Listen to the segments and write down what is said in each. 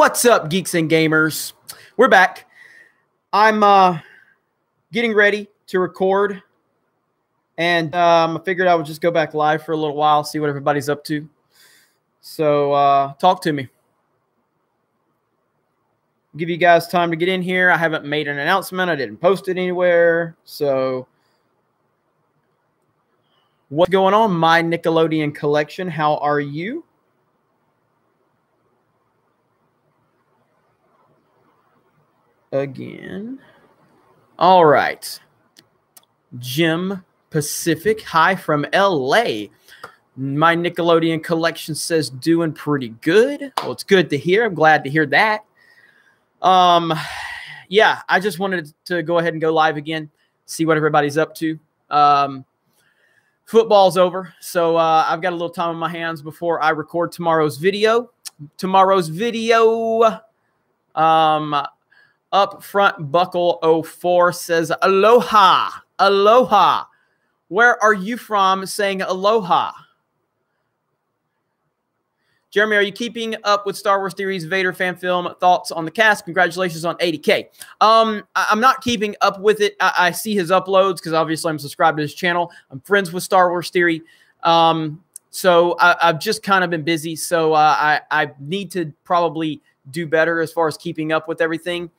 What's up, geeks and gamers? We're back. I'm getting ready to record, and I figured I would just go back live for a little while, see what everybody's up to. So talk to me. Give you guys time to get in here. I haven't made an announcement. I didn't post it anywhere. So what's going on, my Nickelodeon collection? How are you? Again. All right. Jim Pacific. Hi from LA. My Nickelodeon collection says doing pretty good. Well, it's good to hear. I'm glad to hear that. Yeah, I just wanted to go ahead and go live again, see what everybody's up to. Football's over, so I've got a little time on my hands before I record tomorrow's video. Up front, Buckle 04 says, aloha, aloha. Where are you from saying aloha? Jeremy, are you keeping up with Star Wars Theories, Vader fan film? Thoughts on the cast? Congratulations on 80K. I'm not keeping up with it. I see his uploads because obviously I'm subscribed to his channel. I'm friends with Star Wars Theory. So I've just kind of been busy. So I need to probably do better as far as keeping up with everything.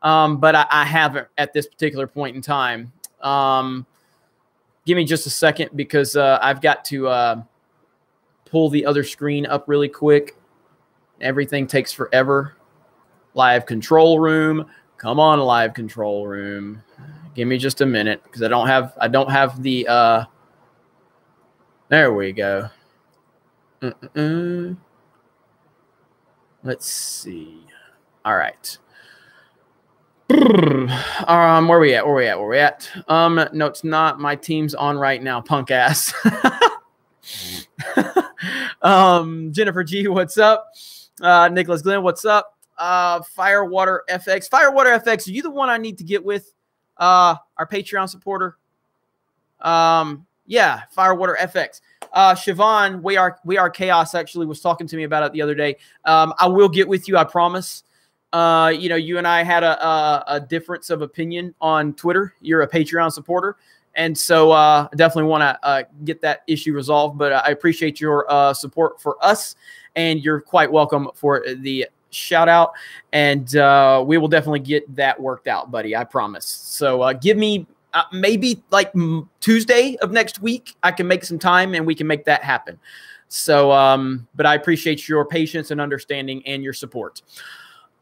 But I haven't at this particular point in time. Give me just a second because I've got to pull the other screen up really quick. Everything takes forever. Live control room. Come on, live control room. Give me just a minute because I don't have the there we go. Let's see. All right. Where we at? No, it's not. My team's on right now, punk ass. Jennifer G, what's up? Nicholas Glenn, what's up? Firewater FX. Firewater FX, are you the one I need to get with? Our Patreon supporter? Yeah, Firewater FX. Siobhan, we are Chaos actually was talking to me about it the other day. I will get with you, I promise. You know, you and I had a difference of opinion on Twitter. You're a Patreon supporter. And so I definitely want to get that issue resolved. But I appreciate your support for us. And you're quite welcome for the shout out. And we will definitely get that worked out, buddy. I promise. So give me maybe like Tuesday of next week. I can make some time and we can make that happen. So but I appreciate your patience and understanding and your support.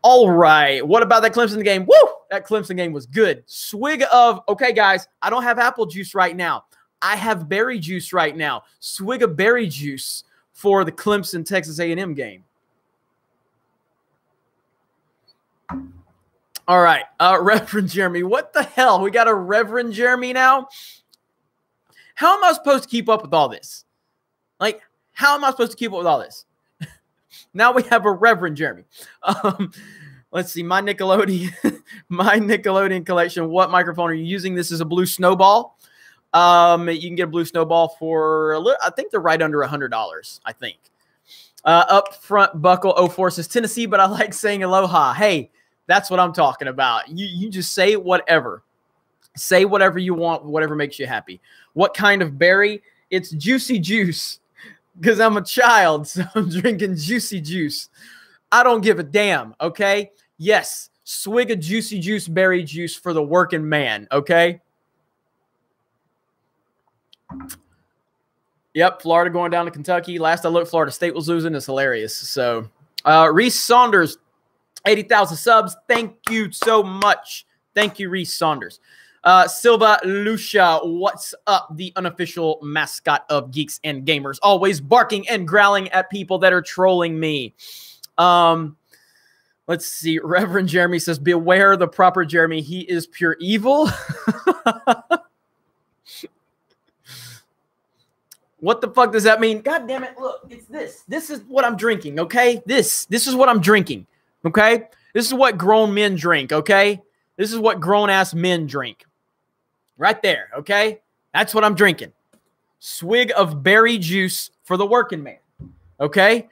All right. What about that Clemson game? Woo! That Clemson game was good. Swig of, okay, guys, I don't have apple juice right now. I have berry juice right now. Swig of berry juice for the Clemson Texas A&M game. All right. Reverend Jeremy. What the hell? We got a Reverend Jeremy now? How am I supposed to keep up with all this? Like, how am I supposed to keep up with all this? Now we have a Reverend Jeremy. Let's see. My Nickelodeon collection. What microphone are you using? This is a Blue Snowball. You can get a Blue Snowball for, I think they're right under $100, I think. Up front, Buckle 04 says Tennessee, but I like saying aloha. Hey, that's what I'm talking about. You just say whatever. Say whatever you want, whatever makes you happy. What kind of berry? It's juicy juice. Because I'm a child, so I'm drinking juicy juice. I don't give a damn, okay? Yes, swig of juicy juice, berry juice for the working man, okay? Yep, Florida going down to Kentucky. Last I looked, Florida State was losing. It's hilarious. So, Reese Saunders, 80,000 subs. Thank you so much. Thank you, Reese Saunders. Silva Lucia, what's up? The unofficial mascot of Geeks and Gamers, always barking and growling at people that are trolling me. Let's see. Reverend Jeremy says, beware the proper Jeremy. He is pure evil. What the fuck does that mean? God damn it. Look, it's this. This is what I'm drinking, okay? This is what I'm drinking, okay? This is what grown men drink, okay? This is what grown-ass men drink. Right there, okay? That's what I'm drinking. Swig of berry juice for the working man, okay?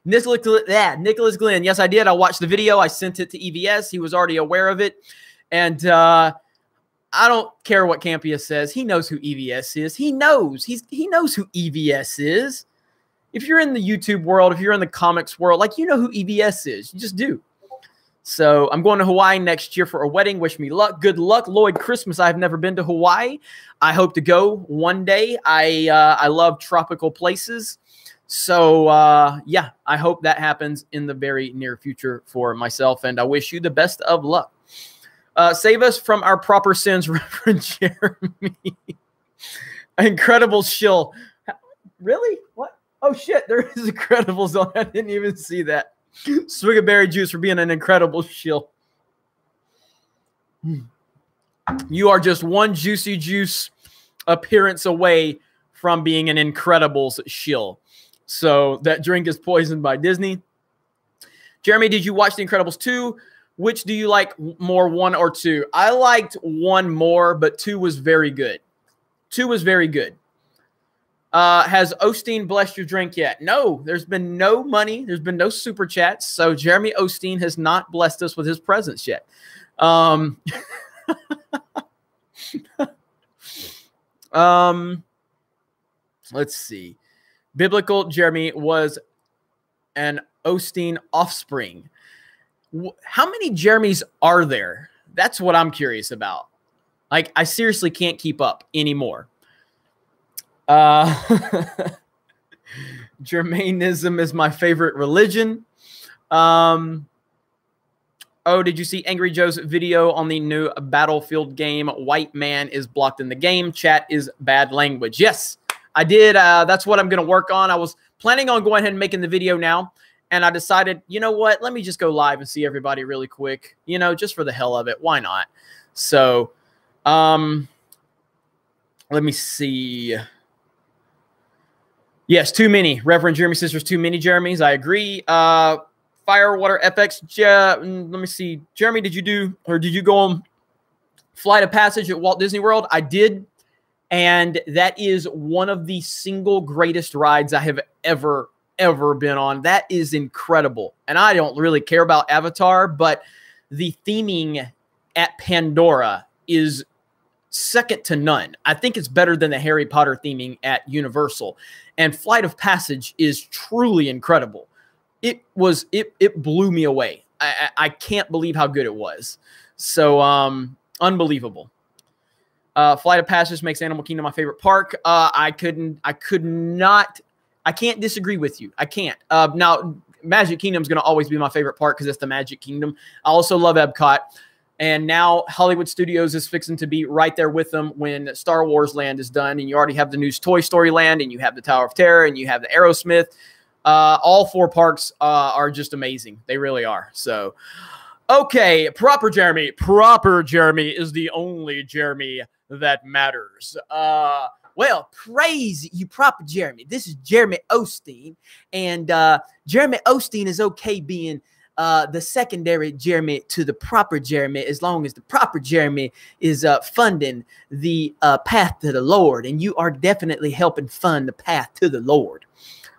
Nicholas Glenn. Yes, I did. I watched the video. I sent it to EVS. He was already aware of it. And I don't care what Campia says. He knows who EVS is. He knows. He knows who EVS is. If you're in the YouTube world, if you're in the comics world, like, you know who EVS is. You just do. So I'm going to Hawaii next year for a wedding. Wish me luck. Good luck, Lloyd Christmas. I've never been to Hawaii. I hope to go one day. I love tropical places. So, yeah, I hope that happens in the very near future for myself, and I wish you the best of luck. Save us from our proper sins, Reverend Jeremy. Incredible shill. Really? What? Oh, shit, there is Incredibles on. I didn't even see that. Swig of berry juice for being an incredible shill. You are just one Juicy Juice appearance away from being an Incredibles shill. So that drink is poisoned by Disney. Jeremy, did you watch The Incredibles 2? Which do you like more, 1 or 2? I liked 1 more, but 2 was very good. 2 was very good. Has Osteen blessed your drink yet? No, there's been no money. There's been no super chats. So Jeremy Osteen has not blessed us with his presence yet. Let's see. Biblical Jeremy was an Osteen offspring. How many Jeremys are there? That's what I'm curious about. Like, I seriously can't keep up anymore. Germanism is my favorite religion. Oh, did you see Angry Joe's video on the new Battlefield game? White man is blocked in the game. Chat is bad language. Yes, I did. That's what I'm going to work on. I was planning on going ahead and making the video now, and I decided, you know what? Let me just go live and see everybody really quick. You know, just for the hell of it. Why not? So, let me see. Yes, too many. Reverend Jeremy says there's too many Jeremys. I agree. Firewater FX. Let me see. Jeremy, did you go on Flight of Passage at Walt Disney World? I did. And that is one of the single greatest rides I have ever been on. That is incredible. And I don't really care about Avatar, but the theming at Pandora is second to none. I think it's better than the Harry Potter theming at Universal. And Flight of Passage is truly incredible. It blew me away. I can't believe how good it was. So, unbelievable. Flight of Passage makes Animal Kingdom my favorite park. I can't disagree with you. I can't. Now, Magic Kingdom is going to always be my favorite park because it's the Magic Kingdom. I also love Epcot. And now Hollywood Studios is fixing to be right there with them when Star Wars Land is done. And you already have the new Toy Story Land, and you have the Tower of Terror, and you have the Aerosmith. All 4 parks are just amazing. They really are. So, okay, proper Jeremy. Proper Jeremy is the only Jeremy that matters. Well, praise you, proper Jeremy. This is Jeremy Osteen. And Jeremy Osteen is okay being the secondary Jeremy to the proper Jeremy, as long as the proper Jeremy is funding the path to the Lord. And you are definitely helping fund the path to the Lord.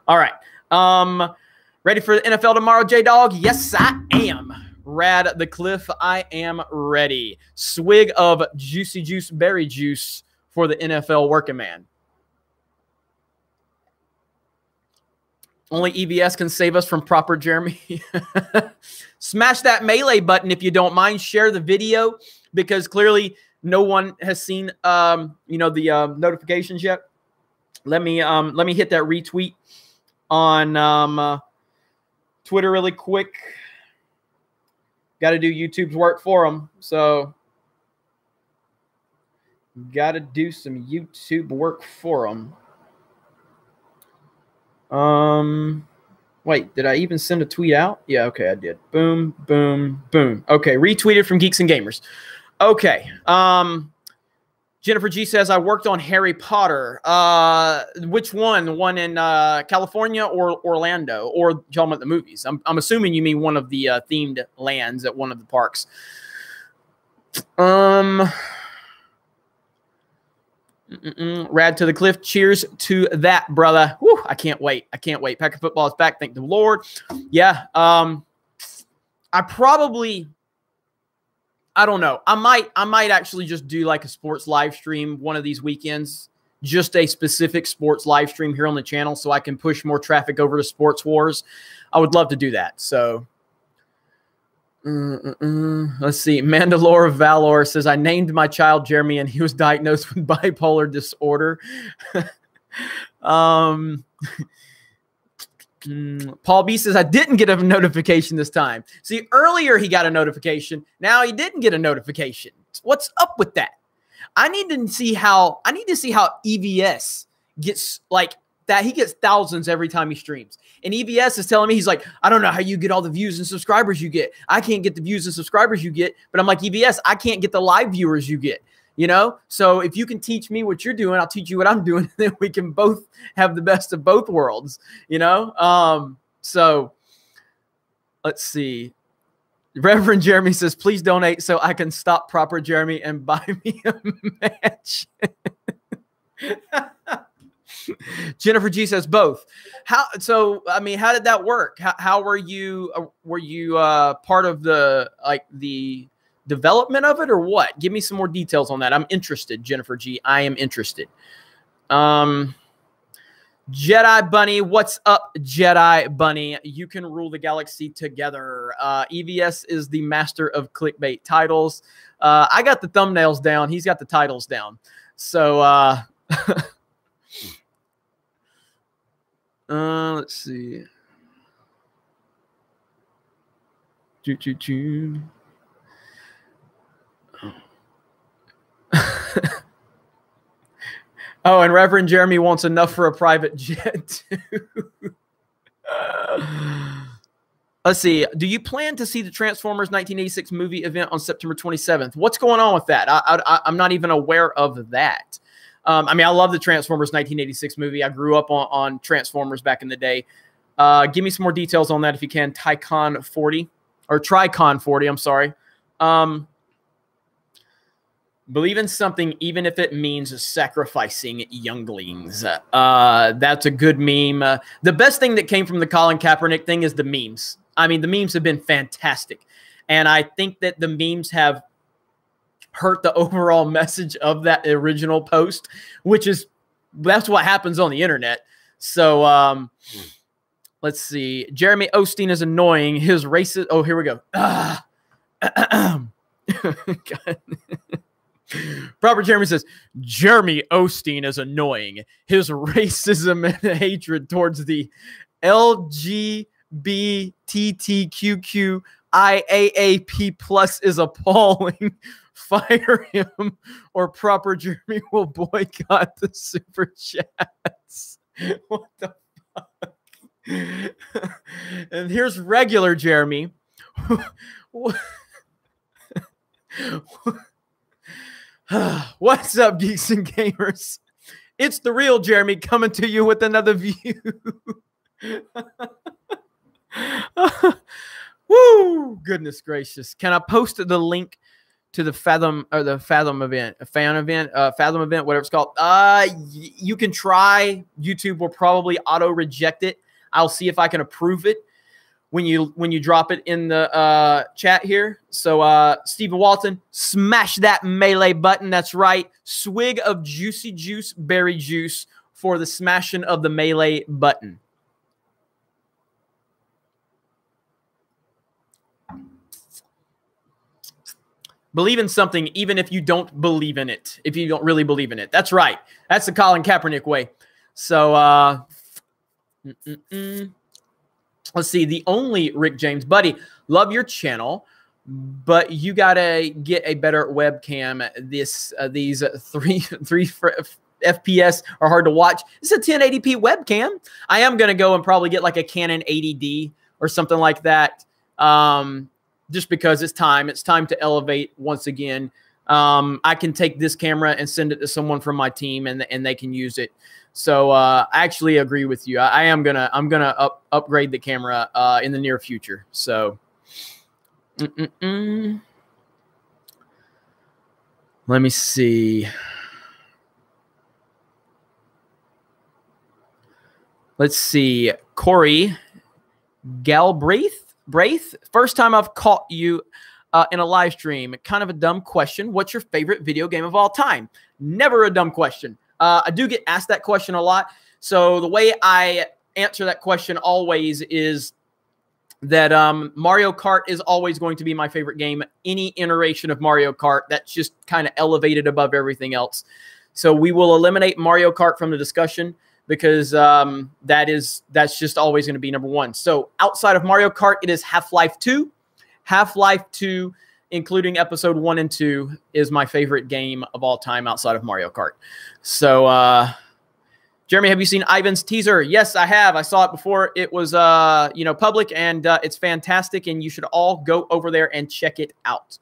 All right. Ready for the NFL tomorrow, J-Dog? Yes, I am. Rad the Cliff, I am ready. Swig of Juicy Juice berry juice for the NFL working man. Only EVS can save us from proper Jeremy. Smash that melee button if you don't mind. Share the video because clearly no one has seen the notifications yet. Let me hit that retweet on Twitter really quick. Got to do YouTube's work for them. So got to do some YouTube work for them. Wait, did I even send a tweet out? Yeah, okay, I did. Boom, boom, boom. Okay, retweeted from Geeks and Gamers. Okay. Jennifer G says, I worked on Harry Potter. Which one? The one in California or Orlando? Or talking about the movies? I'm assuming you mean one of the themed lands at one of the parks. Rad to the cliff. Cheers to that, brother. Woo, I can't wait. I can't wait. Packer football is back. Thank the Lord. Yeah. I don't know. I might actually just do like a sports live stream one of these weekends, just a specific sports live stream here on the channel so I can push more traffic over to Sports Wars. I would love to do that. So let's see. Mandalore of Valor says, I named my child Jeremy and he was diagnosed with bipolar disorder. Paul B says, I didn't get a notification this time. See, earlier he got a notification. Now he didn't get a notification. What's up with that? I need to see how EVS gets like that. He gets thousands every time he streams. And EVS is telling me, he's like, I don't know how you get all the views and subscribers you get. I can't get the views and subscribers you get. But I'm like, EVS, I can't get the live viewers you get. You know, so if you can teach me what you're doing, I'll teach you what I'm doing. Then we can both have the best of both worlds, you know? So let's see. Reverend Jeremy says, please donate so I can stop Proper Jeremy and buy me a match. Jennifer G says both. So I mean, how did that work? How were you part of the development of it or what? Give me some more details on that. I'm interested, Jennifer G. I am interested. Jedi Bunny, what's up, Jedi Bunny? You can rule the galaxy together. EVS is the master of clickbait titles. I got the thumbnails down. He's got the titles down. So let's see. Choo-choo-choo. Oh, and Reverend Jeremy wants enough for a private jet, too. Let's see. Do you plan to see the Transformers 1986 movie event on September 27th? What's going on with that? I'm not even aware of that. I mean, I love the Transformers 1986 movie. I grew up on Transformers back in the day. Give me some more details on that if you can. Tricon 40. I'm sorry. Believe in something, even if it means sacrificing younglings. That's a good meme. The best thing that came from the Colin Kaepernick thing is the memes. I mean, the memes have been fantastic. And I think that the memes have hurt the overall message of that original post, that's what happens on the internet. So let's see. Jeremy Osteen is annoying. His racist. Oh, here we go. God. Proper Jeremy says, Jeremy Osteen is annoying. His racism and hatred towards the LGBTQIAAP plus is appalling. Fire him or Proper Jeremy will boycott the super chats. What the fuck? And here's regular Jeremy. What's up, geeks and gamers? It's the real Jeremy coming to you with another view. Woo! Goodness gracious! Can I post the link to the Fathom event, Fathom event, whatever it's called? You can try. YouTube will probably auto reject it. I'll see if I can approve it when you drop it in the chat here. So Stephen Walton, smash that melee button. That's right. Swig of juicy juice berry juice for the smashing of the melee button. Believe in something even if you don't believe in it. If you don't really believe in it. That's right. That's the Colin Kaepernick way. So let's see. The only Rick James, buddy, love your channel, but you gotta get a better webcam. These 3 FPS are hard to watch. It's a 1080p webcam. I am gonna go and probably get like a Canon 80D or something like that. Just because it's time to elevate once again. I can take this camera and send it to someone from my team and they can use it. So I actually agree with you. I'm gonna upgrade the camera in the near future. So let me see. Let's see. Corey Galbraith. First time I've caught you in a live stream. Kind of a dumb question. What's your favorite video game of all time? Never a dumb question. I do get asked that question a lot. So the way I answer that question always is that Mario Kart is always going to be my favorite game. Any iteration of Mario Kart, that's just kind of elevated above everything else. So we will eliminate Mario Kart from the discussion because that's just always going to be number one. So outside of Mario Kart, it is Half-Life 2. Half-Life 2, including episode 1 and 2, is my favorite game of all time outside of Mario Kart. So, Jeremy, have you seen Ivan's teaser? Yes, I have. I saw it before it was, public, and it's fantastic, and you should all go over there and check it out.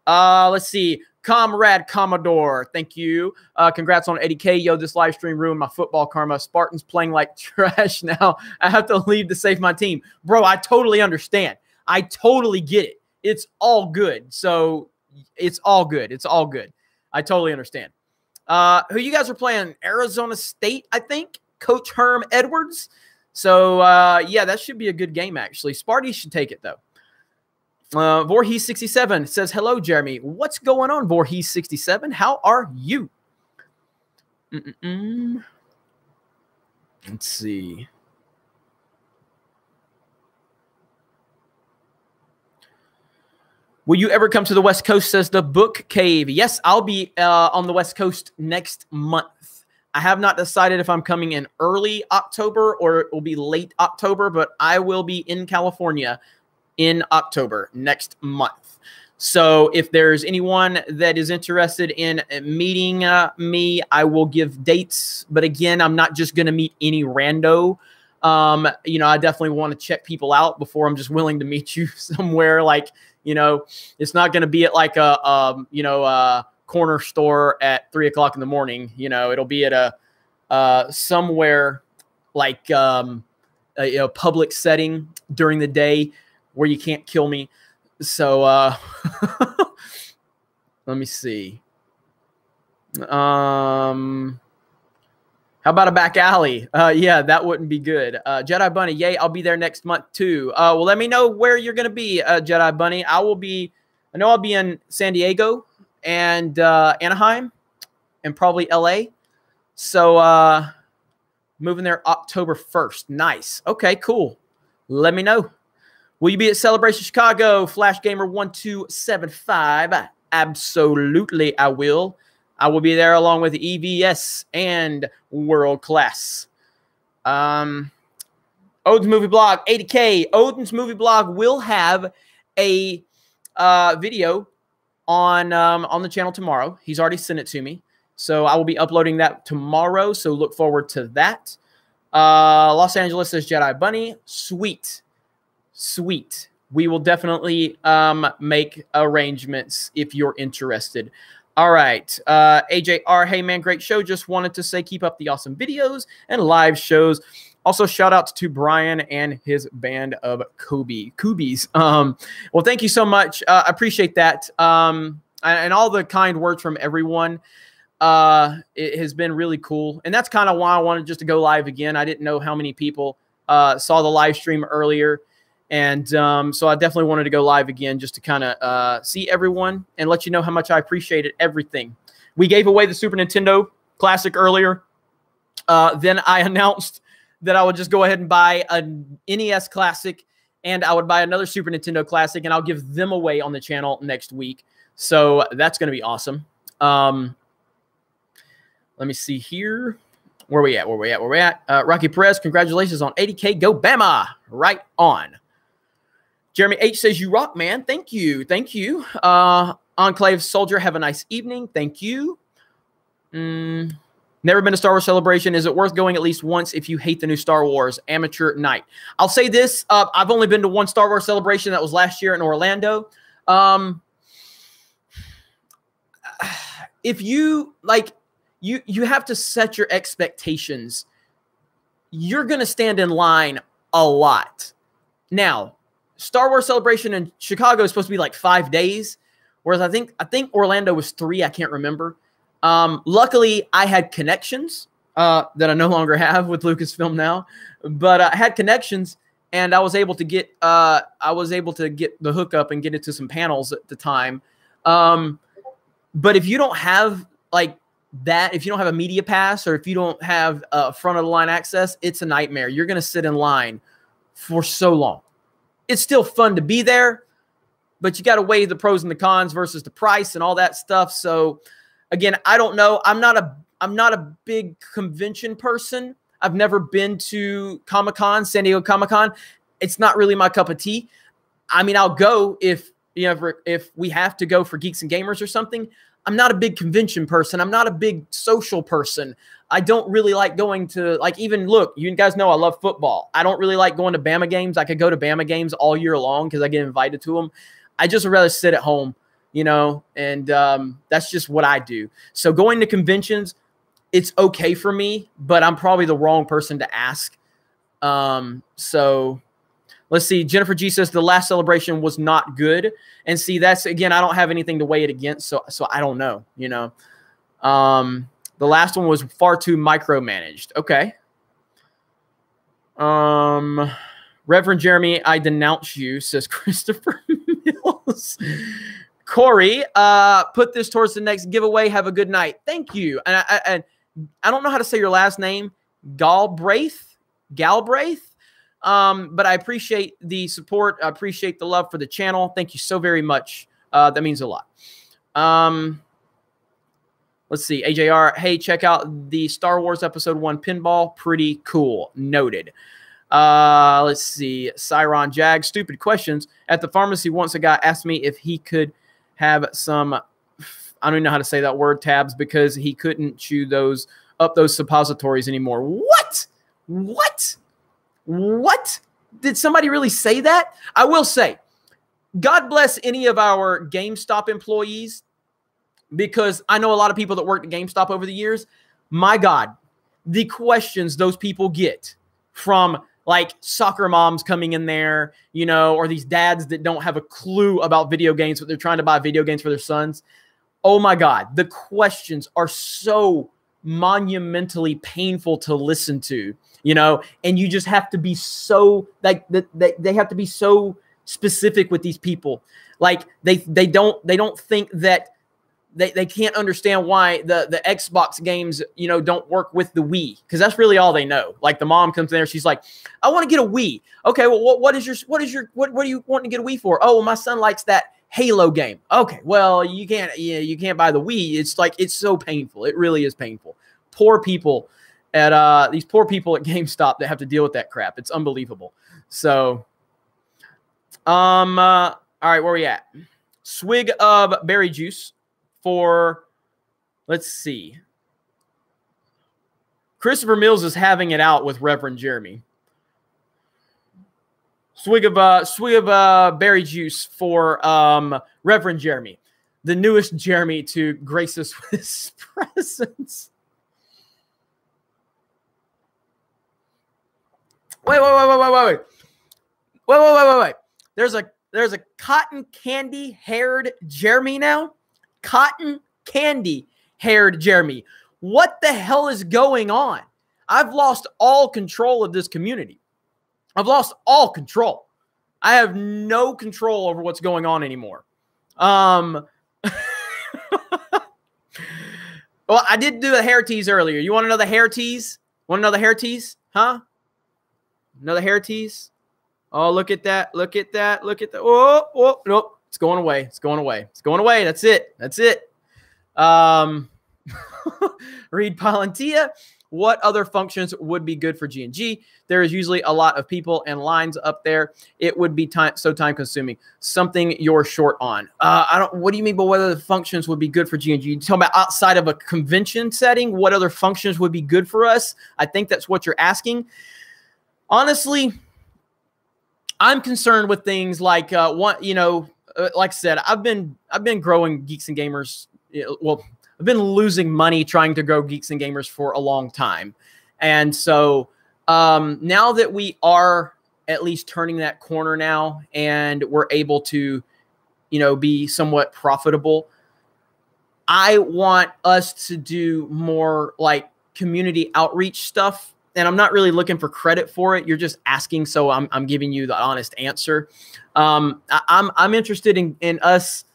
Let's see. Comrade Commodore, thank you. Congrats on 80K. Yo, this live stream ruined my football karma. Spartans playing like trash now. I have to leave to save my team. Bro, I totally understand. I totally get it. It's all good. So it's all good. It's all good. I totally understand. Who you guys are playing? Arizona State, I think. Coach Herm Edwards. So, yeah, that should be a good game, actually. Sparty should take it, though. Voorhees67 says, hello, Jeremy. What's going on, Voorhees67? How are you? Let's see. Will you ever come to the West Coast, says the Book Cave. Yes, I'll be on the West Coast next month. I have not decided if I'm coming in early October or it will be late October, but I will be in California in October next month. So if there's anyone that is interested in meeting me, I will give dates. But again, I'm not just going to meet any rando. I definitely want to check people out before I'm just willing to meet you somewhere. Like, it's not going to be at like a corner store at 3 o'clock in the morning. It'll be at a somewhere like a public setting during the day where you can't kill me. So let me see. How about a back alley? Yeah, that wouldn't be good. Jedi Bunny, yay, I'll be there next month too. Well, let me know where you're going to be, Jedi Bunny. I know I'll be in San Diego and Anaheim and probably LA. So moving there October 1st. Nice. Okay, cool. Let me know. Will you be at Celebration Chicago? Flash Gamer 1275. Absolutely, I will. I will be there along with EVS and World Class. Odin's Movie Blog, 80K. Odin's Movie Blog will have a video on the channel tomorrow. He's already sent it to me. So I will be uploading that tomorrow. So look forward to that. Los Angeles says Jedi Bunny. Sweet. Sweet. We will definitely make arrangements if you're interested. All right. AJR, hey, man, great show. Just wanted to say keep up the awesome videos and live shows. Also, shout out to Brian and his band of Coobies. Well, thank you so much. I appreciate that. And all the kind words from everyone. It has been really cool. And that's kind of why I wanted just to go live again. I didn't know how many people saw the live stream earlier. And so I definitely wanted to go live again just to kind of see everyone and let you know how much I appreciated everything. We gave away the Super Nintendo Classic earlier. Then I announced that I would just go ahead and buy a NES Classic and I would buy another Super Nintendo Classic and I'll give them away on the channel next week. So that's going to be awesome. Let me see here. Where we at? Rocky Perez, congratulations on 80K. Go Bama. Right on. Jeremy H says, you rock, man. Thank you. Thank you. Enclave Soldier, have a nice evening. Thank you. Never been to Star Wars Celebration. Is it worth going at least once if you hate the new Star Wars? Amateur night. I'll say this. I've only been to one Star Wars Celebration. That was last year in Orlando. If you, like, you have to set your expectations. You're going to stand in line a lot. Now, Star Wars Celebration in Chicago is supposed to be like 5 days, whereas I think Orlando was 3. I can't remember. Luckily, I had connections, that I no longer have with Lucasfilm now, but I had connections, and I was able to get the hookup and get it to some panels at the time. But if you don't have like that, if you don't have a media pass, or if you don't have front of the line access, it's a nightmare. You're going to sit in line for so long. It's still fun to be there, but you got to weigh the pros and the cons versus the price and all that stuff. So again, I don't know. I'm not a big convention person. I've never been to Comic-Con, San Diego Comic-Con. It's not really my cup of tea. I mean, I'll go if we have to go for Geeks and Gamers or something. I'm not a big convention person. I'm not a big social person. I don't really like going to, like, even look, you guys know I love football. I don't really like going to Bama games. I could go to Bama games all year long because I get invited to them. I just would rather sit at home, and that's just what I do. So going to conventions, it's okay for me, but I'm probably the wrong person to ask. So let's see. Jennifer G says the last celebration was not good. And see, that's, again, I don't have anything to weigh it against. So I don't know, the last one was far too micromanaged. Okay. Reverend Jeremy, I denounce you, says Christopher Mills. Corey, put this towards the next giveaway. Have a good night. Thank you. And I don't know how to say your last name, Galbraith. But I appreciate the support. I appreciate the love for the channel. Thank you so very much. That means a lot. Let's see. AJR, hey, check out the Star Wars Episode 1 pinball. Pretty cool. Noted. Let's see. Cyron Jag, stupid questions. At the pharmacy once, a guy asked me if he could have some, I don't even know how to say that word, tabs, because he couldn't chew those suppositories anymore. What? Did somebody really say that? I will say, God bless any of our GameStop employees, because I know a lot of people that worked at GameStop over the years. My God, the questions those people get from like soccer moms coming in there, or these dads that don't have a clue about video games, but they're trying to buy video games for their sons. Oh my God, the questions are so monumentally painful to listen to, and you just have to be so, like, they have to be so specific with these people. Like they don't think that they can't understand why the Xbox games, don't work with the Wii, because that's really all they know. Like the mom comes in there, she's like, I want to get a Wii. Okay, well, what do you want to get a Wii for? Oh, well, my son likes that Halo game. Okay, well, you can't buy the Wii. It's like, it's so painful. It really is painful. Poor people at these poor people at GameStop that have to deal with that crap. It's unbelievable. So, all right, where we at? Swig of berry juice for, let's see. Christopher Mills is having it out with Reverend Jeremy. Swig of berry juice for Reverend Jeremy, the newest Jeremy to grace us with his presence. Wait. There's a cotton candy haired Jeremy now. Cotton candy haired Jeremy. What the hell is going on? I've lost all control of this community. I've lost all control. I have no control over what's going on anymore. Well, I did do a hair tease earlier. You want to know the hair tease? Want to know the hair tease? Huh? Another hair tease? Oh, look at that. Look at that. Look at that. Oh, nope. It's going away. It's going away. It's going away. That's it. That's it. Reed Palantia. What other functions would be good for G&G? There is usually a lot of people and lines up there. It would be time consuming. Something you're short on. What do you mean by what other functions would be good for G&G? You talking about outside of a convention setting? What other functions would be good for us? I think that's what you're asking. Honestly, I'm concerned with things like like I said, I've been growing Geeks and Gamers. Well, I've been losing money trying to grow Geeks and Gamers for a long time. And so now that we are at least turning that corner now and we're able to, be somewhat profitable, I want us to do more like community outreach stuff, and I'm not really looking for credit for it. You're just asking, so I'm giving you the honest answer. I'm interested in us,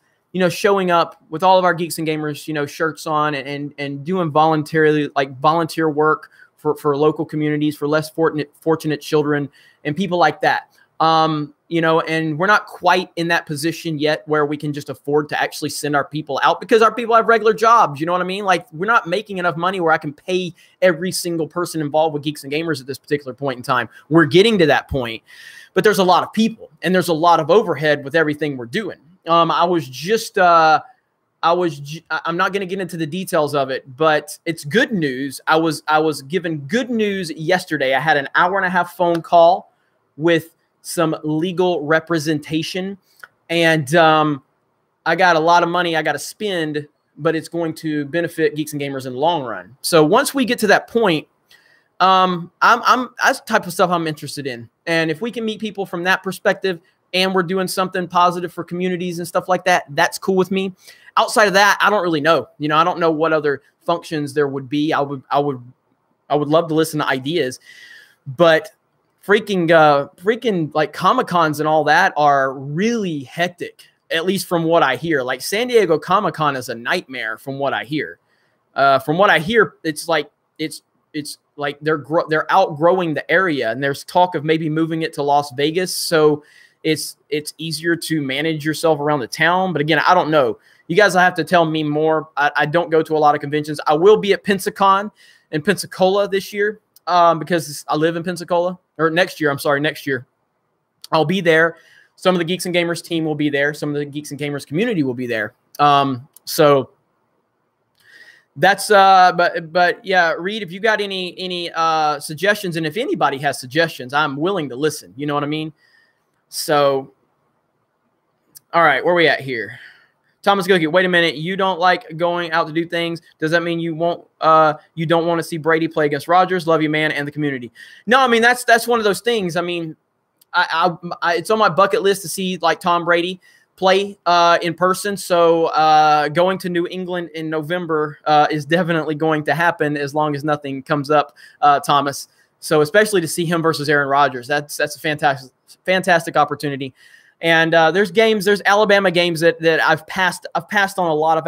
showing up with all of our Geeks and Gamers, shirts on and doing volunteer work for local communities, for less fortunate children and people like that. And we're not quite in that position yet where we can just afford to actually send our people out, because our people have regular jobs. You know what I mean? Like, we're not making enough money where I can pay every single person involved with Geeks and Gamers at this particular point in time. We're getting to that point, but there's a lot of people and there's a lot of overhead with everything we're doing. I'm not going to get into the details of it, but it's good news. I was given good news yesterday. I had an hour-and-a-half phone call with some legal representation, and I got a lot of money I got to spend, but it's going to benefit Geeks and Gamers in the long run. So once we get to that point, that's the type of stuff I'm interested in. And if we can meet people from that perspective and we're doing something positive for communities and stuff like that, that's cool with me. Outside of that, I don't really know. I don't know what other functions there would be. I would love to listen to ideas, but freaking like Comic-Cons and all that are really hectic, at least from what I hear. Like, San Diego Comic-Con is a nightmare from what I hear. It's like they're outgrowing the area, and there's talk of maybe moving it to Las Vegas. So it's easier to manage yourself around the town. But again, I don't know. You guys will have to tell me more. I don't go to a lot of conventions. I will be at Pensacon in Pensacola this year, because I live in Pensacola. Or next year, I'm sorry, next year. I'll be there. Some of the Geeks and Gamers team will be there. Some of the Geeks and Gamers community will be there. So that's but yeah, Reed, if you got any suggestions, and if anybody has suggestions, I'm willing to listen. You know what I mean? So, all right, where are we at here? Thomas Gookie, wait a minute. You don't like going out to do things. Does that mean you don't want to see Brady play against Rodgers? Love you, man, and the community. No, I mean, that's one of those things. I mean, it's on my bucket list to see like Tom Brady play in person. So going to New England in November is definitely going to happen, as long as nothing comes up, Thomas. So especially to see him versus Aaron Rodgers, that's a fantastic opportunity. And there's Alabama games that I've passed on a lot of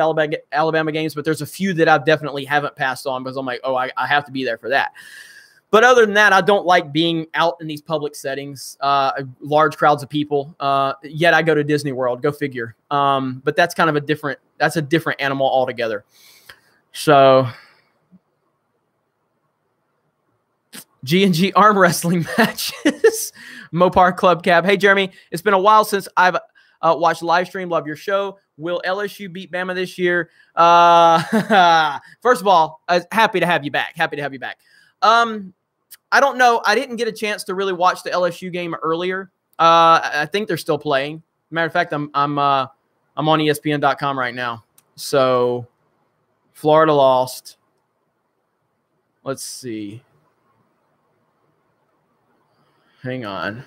Alabama games, but there's a few that I definitely haven't passed on because I'm like, oh, I have to be there for that. But other than that, I don't like being out in these public settings, large crowds of people. Yet I go to Disney World, go figure. But that's kind of a different animal altogether. So G&G arm wrestling matches. Mopar Club Cab. Hey, Jeremy, it's been a while since I've watched Livestream. Love your show. Will LSU beat Bama this year? First of all, happy to have you back. Happy to have you back. I don't know. I didn't get a chance to really watch the LSU game earlier. I think they're still playing. Matter of fact, I'm on ESPN.com right now. So Florida lost. Let's see. Hang on.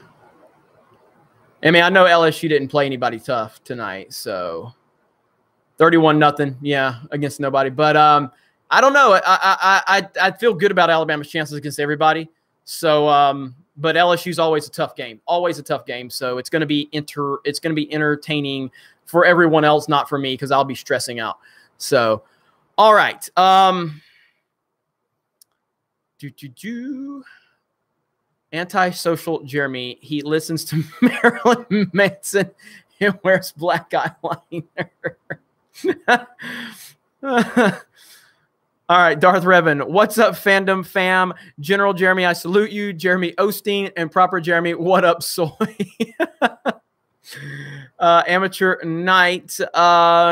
I mean, I know LSU didn't play anybody tough tonight, so 31-0, yeah, against nobody. But I don't know. I feel good about Alabama's chances against everybody. So, but LSU's always a tough game, So it's going to be entertaining for everyone else, not for me, because I'll be stressing out. So, all right. Antisocial Jeremy, he listens to Marilyn Manson and wears black eyeliner. All right, Darth Revan, what's up, fandom fam? General Jeremy, I salute you. Jeremy Osteen and proper Jeremy, what up, soy? Amateur Knight,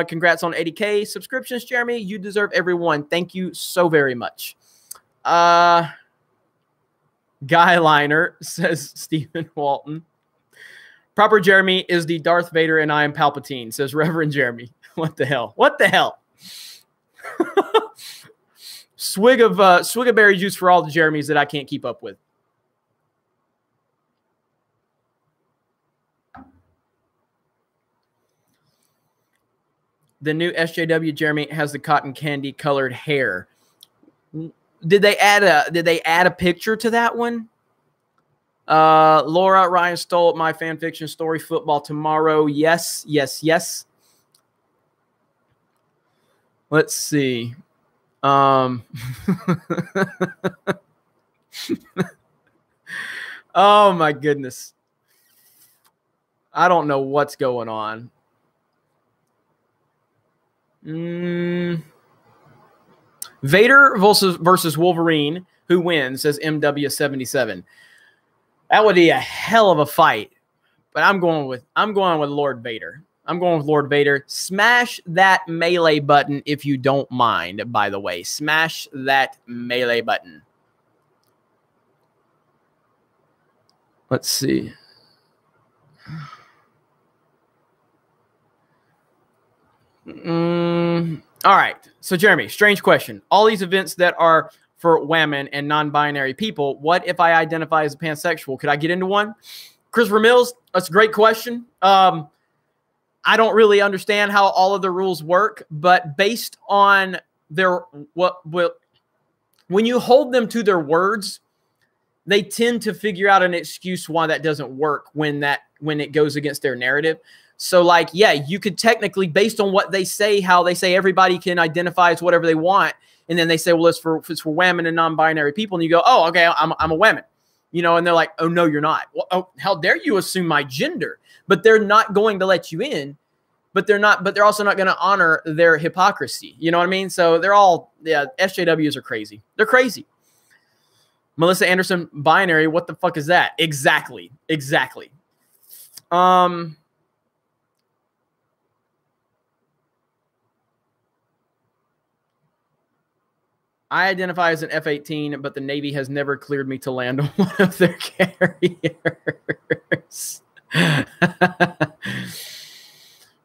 congrats on 80K subscriptions, Jeremy. You deserve every one. Thank you so very much. Guyliner, says Stephen Walton. Proper Jeremy is the Darth Vader and I am Palpatine, says Reverend Jeremy. What the hell? What the hell? Swig of berry juice for all the Jeremys that I can't keep up with. The new SJW Jeremy has the cotton candy colored hair. Did they add a picture to that one? Laura, Ryan stole my fan fiction story, football tomorrow. Yes, yes, yes. Let's see. Oh my goodness. I don't know what's going on. Vader versus Wolverine. Who wins? Says MW77. That would be a hell of a fight. But I'm going with Lord Vader. I'm going with Lord Vader. Smash that melee button if you don't mind, by the way. Smash that melee button. Let's see. All right. So, Jeremy, strange question. All these events that are for women and non-binary people, what if I identify as a pansexual? Could I get into one? Christopher Mills, that's a great question. I don't really understand how all of the rules work, but based on when you hold them to their words, they tend to figure out an excuse why that doesn't work when it goes against their narrative. So, like, yeah, you could technically, based on what they say, how they say everybody can identify as whatever they want, and then they say, well, it's for women and non-binary people, and you go, oh, okay, I'm a woman, and they're like, oh no, you're not. Well, oh, how dare you assume my gender? But they're not going to let you in. But they're also not going to honor their hypocrisy. You know what I mean? So they're all, yeah, SJWs are crazy. They're crazy. Melissa Anderson, binary, what the fuck is that? Exactly. I identify as an F-18, but the Navy has never cleared me to land on one of their carriers.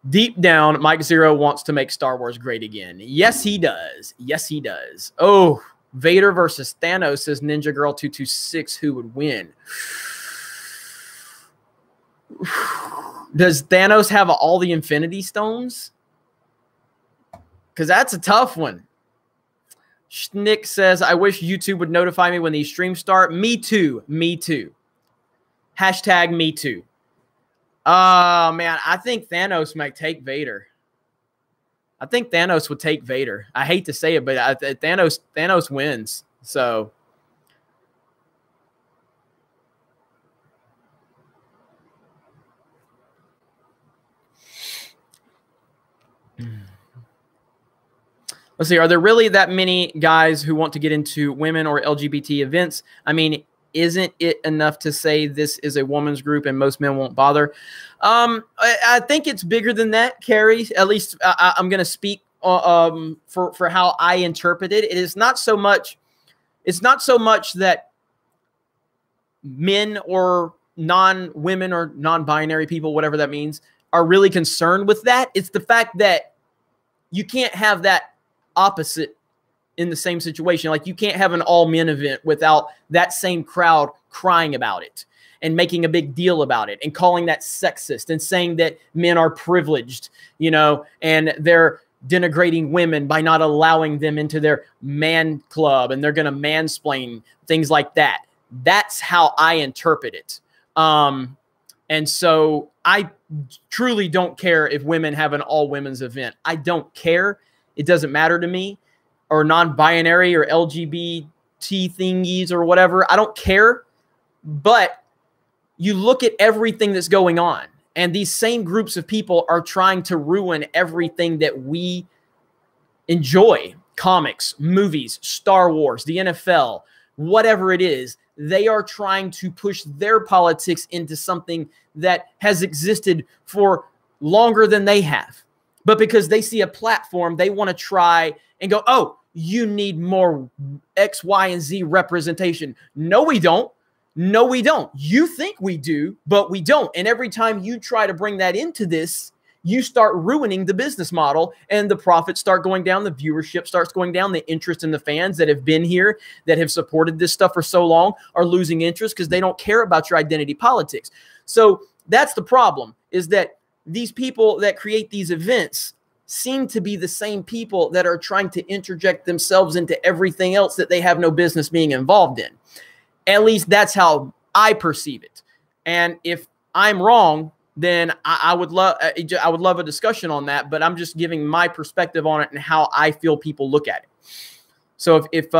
Deep down, Mike Zero wants to make Star Wars great again. Yes, he does. Yes, he does. Oh, Vader versus Thanos, says Ninja Girl 226. Who would win? Does Thanos have all the Infinity Stones? Because that's a tough one. Schnick says, I wish YouTube would notify me when these streams start. Me too. Me too. Hashtag me too. Oh, man, I think Thanos might take Vader. I think Thanos would take Vader. I hate to say it, but Thanos wins. So, let's see. Are there really that many guys who want to get into women or LGBT events? I mean, isn't it enough to say this is a woman's group and most men won't bother? I think it's bigger than that, Carrie. At least I'm going to speak for how I interpret it. It is not so much. It's not so much that men or non-women or non-binary people, whatever that means, are really concerned with that. It's the fact that you can't have that opposite in the same situation. Like, you can't have an all-men event without that same crowd crying about it and making a big deal about it and calling that sexist and saying that men are privileged, and they're denigrating women by not allowing them into their man club, and they're going to mansplain, things like that. That's how I interpret it. And so I truly don't care if women have an all-women's event. I don't care. It doesn't matter to me. Or non-binary or LGBT thingies or whatever. I don't care. But you look at everything that's going on, and these same groups of people are trying to ruin everything that we enjoy. Comics, movies, Star Wars, the NFL, whatever it is. They are trying to push their politics into something that has existed for longer than they have. But because they see a platform, they want to try and go, oh, you need more X, Y, and Z representation. No, we don't. No, we don't. You think we do, but we don't. And every time you try to bring that into this, you start ruining the business model, and the profits start going down. The viewership starts going down. The interest in the fans that have been here, that have supported this stuff for so long, are losing interest because they don't care about your identity politics. So that's the problem, is that these people that create these events seem to be the same people that are trying to interject themselves into everything else that they have no business being involved in. At least that's how I perceive it. And if I'm wrong, then I would love a discussion on that, but I'm just giving my perspective on it and how I feel people look at it. So if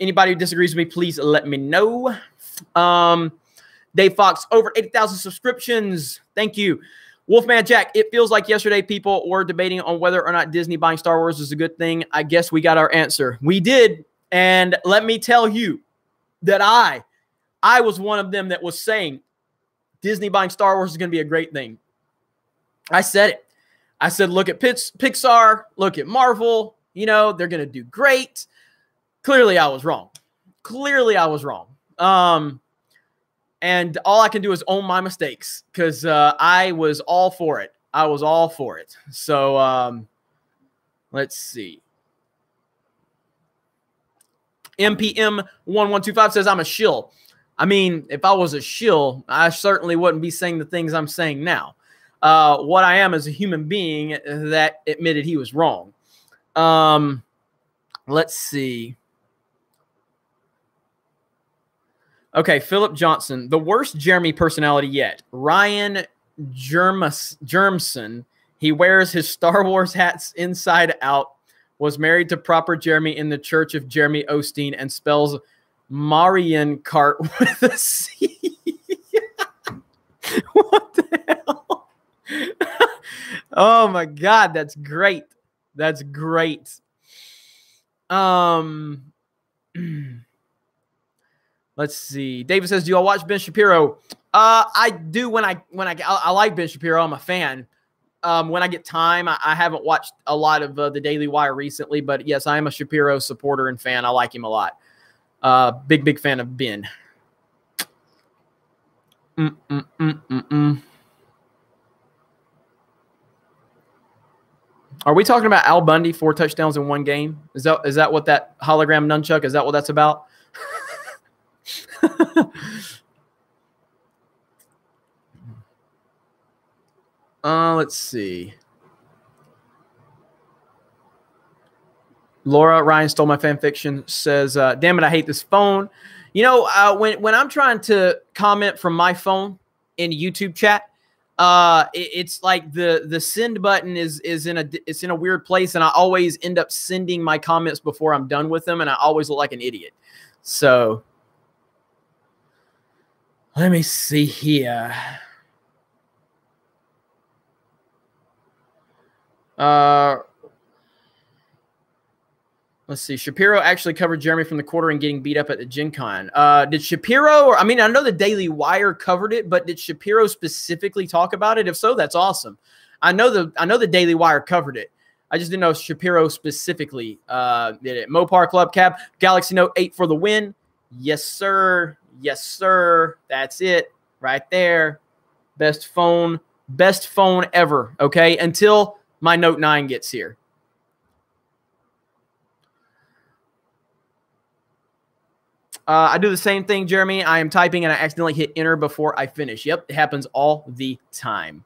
anybody disagrees with me, please let me know. Dave Fox, over 80,000 subscriptions. Thank you. Wolfman Jack, it feels like yesterday people were debating on whether or not Disney buying Star Wars is a good thing. I guess we got our answer. We did. And let me tell you that I was one of them that was saying Disney buying Star Wars is going to be a great thing. I said it. I said, look at Pixar, look at Marvel. You know, they're going to do great. Clearly, I was wrong. Clearly, I was wrong. And all I can do is own my mistakes because I was all for it. I was all for it. So let's see. MPM1125 says, I'm a shill. I mean, if I was a shill, I certainly wouldn't be saying the things I'm saying now. What I am is a human being that admitted he was wrong. Let's see. Okay, Philip Johnson, the worst Jeremy personality yet. Ryan Germson. He wears his Star Wars hats inside out. Was married to proper Jeremy in the Church of Jeremy Osteen and spells Marion Cart with a C. What the hell? Oh my God, that's great. That's great. Let's see. David says, "Do y'all watch Ben Shapiro?" I do when I like Ben Shapiro. I'm a fan. When I get time, I haven't watched a lot of the Daily Wire recently, but yes, I am a Shapiro supporter and fan. I like him a lot. Big fan of Ben. Are we talking about Al Bundy, 4 touchdowns in 1 game? Is that what that hologram nunchuck, is that what that's about? Let's see. Laura, Ryan stole my fan fiction, says, damn it, I hate this phone. You know, when I'm trying to comment from my phone in YouTube chat, it's like the send button is in a weird place, and I always end up sending my comments before I'm done with them, and I always look like an idiot. So let me see here. Let's see. Shapiro actually covered Jeremy from the quarter and getting beat up at the Gen Con. Did Shapiro, or I mean, I know the Daily Wire covered it, but did Shapiro specifically talk about it? If so, that's awesome. I know the Daily Wire covered it. I just didn't know if Shapiro specifically did it. Mopar Club Cab, Galaxy Note 8 for the win. Yes, sir. Yes, sir. That's it right there. Best phone ever. Okay, until my Note 9 gets here. I do the same thing, Jeremy. I am typing and I accidentally hit enter before I finish. Yep, it happens all the time.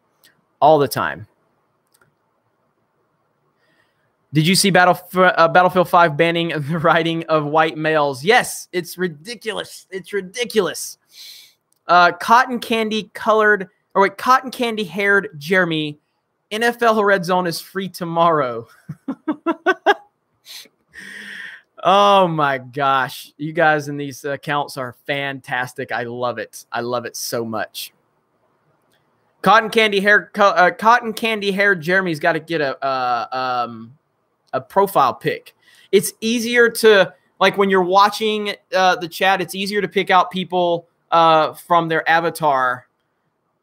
All the time. Did you see Battlefield 5 banning the riding of white males? Yes, it's ridiculous. It's ridiculous. Cotton candy haired Jeremy. NFL Red Zone is free tomorrow. Oh my gosh. You guys in these accounts are fantastic. I love it. I love it so much. Cotton candy hair Jeremy's got to get a profile pic. It's easier to, like, when you're watching the chat, it's easier to pick out people from their avatar.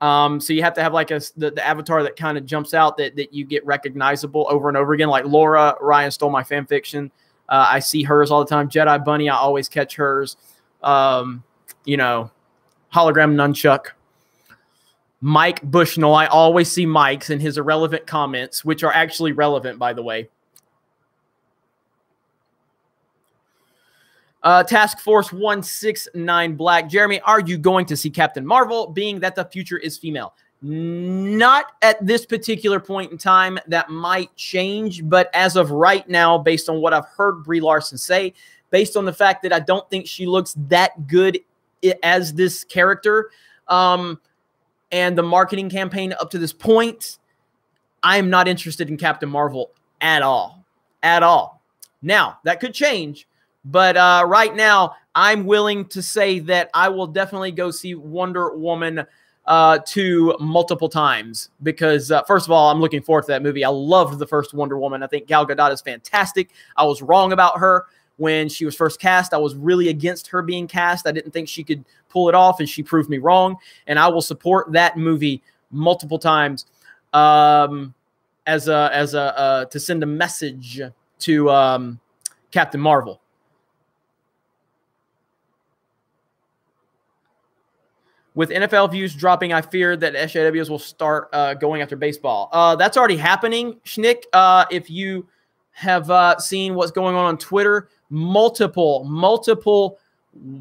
So you have to have like the avatar that kind of jumps out that you get recognizable over and over again. Like Laura, Ryan stole my fan fiction. I see hers all the time. Jedi Bunny, I always catch hers. You know, hologram nunchuck. Mike Bushnell, I always see Mike's and his irrelevant comments, which are actually relevant, by the way. Task Force 169 Black. Jeremy, are you going to see Captain Marvel, being that the future is female? Not at this particular point in time. That might change, but as of right now, based on what I've heard Brie Larson say, based on the fact that I don't think she looks that good as this character, and the marketing campaign up to this point, I am not interested in Captain Marvel at all. At all. Now, that could change, but right now, I'm willing to say that I will definitely go see Wonder Woman 2 multiple times because, first of all, I'm looking forward to that movie. I loved the first Wonder Woman. I think Gal Gadot is fantastic. I was wrong about her when she was first cast. I was really against her being cast. I didn't think she could pull it off, and she proved me wrong. And I will support that movie multiple times to send a message to Captain Marvel. With NFL views dropping, I fear that SJWs will start going after baseball. That's already happening, Schnick. If you have seen what's going on Twitter, multiple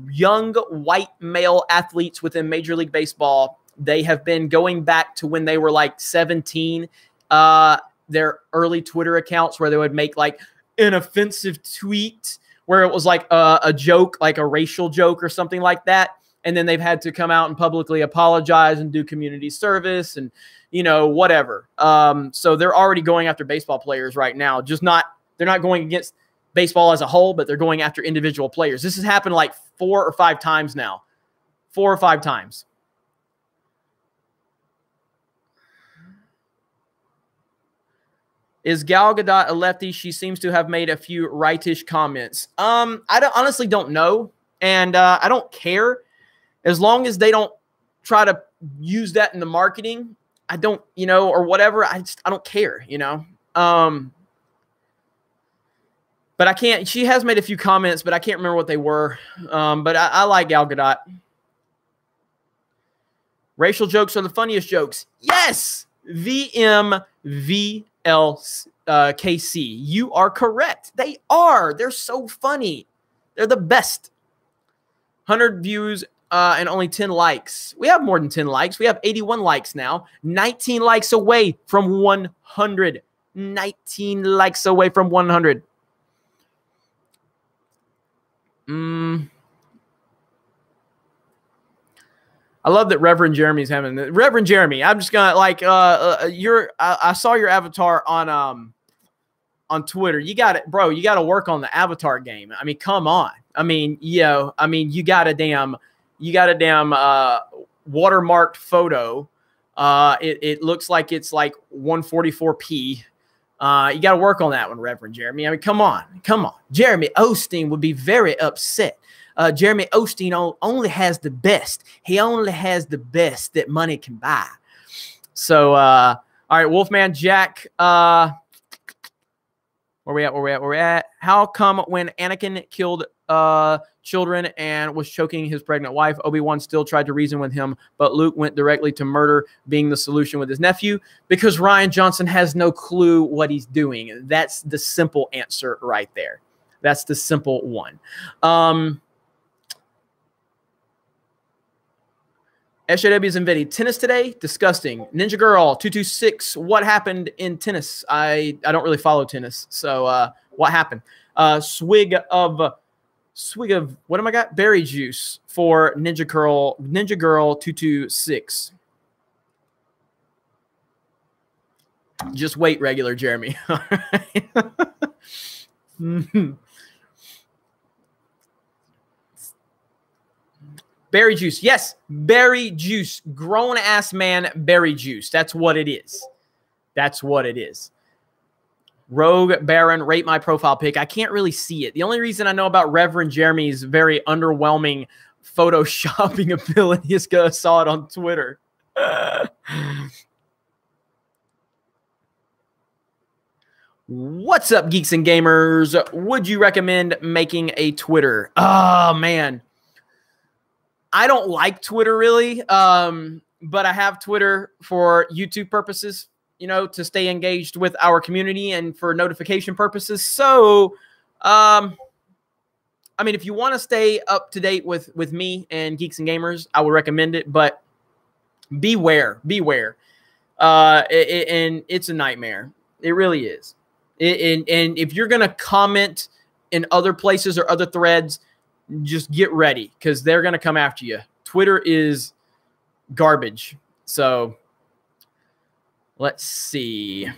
young white male athletes within Major League Baseball, they have been going back to when they were like 17, their early Twitter accounts where they would make like an offensive tweet where it was like a joke, like a racial joke or something like that. And then they've had to come out and publicly apologize and do community service and, you know, whatever. So they're already going after baseball players right now. They're not going against baseball as a whole, but they're going after individual players. This has happened like 4 or 5 times now. 4 or 5 times. Is Gal Gadot a lefty? She seems to have made a few rightish comments. I honestly don't know, and I don't care. As long as they don't try to use that in the marketing, I don't, you know, or whatever. I don't care, you know. But I can't. She has made a few comments, but I can't remember what they were. But I like Gal Gadot. Racial jokes are the funniest jokes. Yes, VMVLKC. You are correct. They are. They're so funny. They're the best. 100 views. And only 10 likes. We have more than 10 likes. We have 81 likes now. 19 likes away from 100. 19 likes away from 100. I love that Reverend Jeremy's having the Reverend Jeremy. I'm just gonna like I saw your avatar on Twitter. You got it, bro. You got to work on the avatar game. I mean, come on. I mean, you got a damn watermarked photo. It looks like it's like 144p. You got to work on that one, Reverend Jeremy. I mean, come on. Jeremy Osteen would be very upset. Jeremy Osteen only has the best. He only has the best that money can buy. So, all right, Wolfman Jack. Where we at? How come when Anakin killed children and was choking his pregnant wife, Obi-Wan still tried to reason with him, but Luke went directly to murder being the solution with his nephew? Because Rian Johnson has no clue what he's doing. That's the simple answer right there. That's the simple one. SJW's invented tennis today. Disgusting. Ninja Girl 226. What happened in tennis? I don't really follow tennis. So what happened? Swig of what am I got? Berry juice for Ninja Girl 226. Just wait, regular Jeremy. All right. Berry juice. Yes, berry juice. Grown-ass man berry juice. That's what it is. That's what it is. Rogue Baron, rate my profile pic. I can't really see it. The only reason I know about Reverend Jeremy's very underwhelming photoshopping ability is because I saw it on Twitter. What's up, geeks and gamers? Would you recommend making a Twitter? Oh, man. I don't like Twitter really, but I have Twitter for YouTube purposes, you know, to stay engaged with our community and for notification purposes. So, I mean, if you want to stay up to date with me and Geeks and Gamers, I would recommend it. But Beware. And it's a nightmare. It really is. And if you're going to comment in other places or other threads, just get ready because they're going to come after you. Twitter is garbage. So let's see.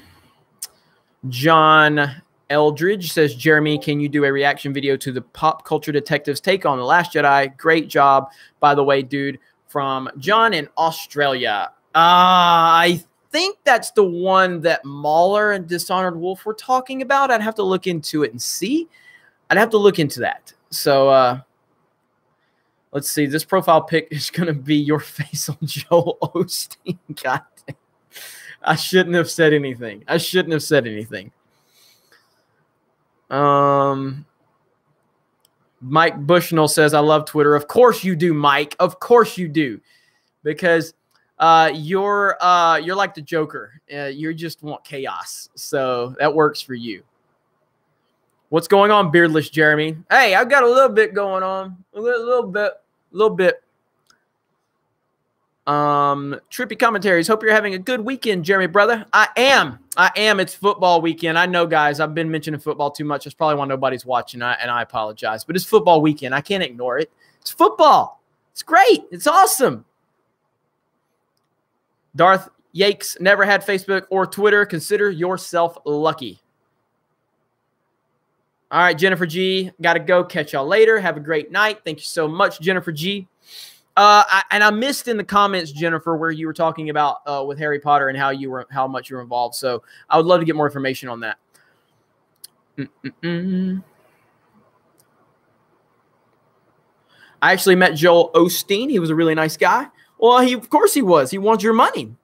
John Eldridge says, Jeremy, can you do a reaction video to the Pop Culture Detective's take on The Last Jedi? Great job, by the way, dude, from John in Australia. I think that's the one that Mahler and Dishonored Wolf were talking about. I'd have to look into it and see. I'd have to look into that. So let's see. This profile pic is going to be your face on Joel Osteen. God damn. I shouldn't have said anything. Mike Bushnell says, I love Twitter. Of course you do, Mike. Of course you do. Because you're like the Joker. You just want chaos. So that works for you. What's going on, Beardless Jeremy? Hey, I've got a little bit going on. A little bit. Trippy commentaries. Hope you're having a good weekend, Jeremy, brother. I am. It's football weekend. I know, guys, I've been mentioning football too much. That's probably why nobody's watching, and I apologize. But it's football weekend. I can't ignore it. It's football. It's great. It's awesome. Darth Yakes never had Facebook or Twitter. Consider yourself lucky. All right, Jennifer G. Got to go. Catch y'all later. Have a great night. Thank you so much, Jennifer G. I missed in the comments, Jennifer, where you were talking about with Harry Potter and how much you were involved. So I would love to get more information on that. I actually met Joel Osteen. He was a really nice guy. Well, of course he was. He wants your money.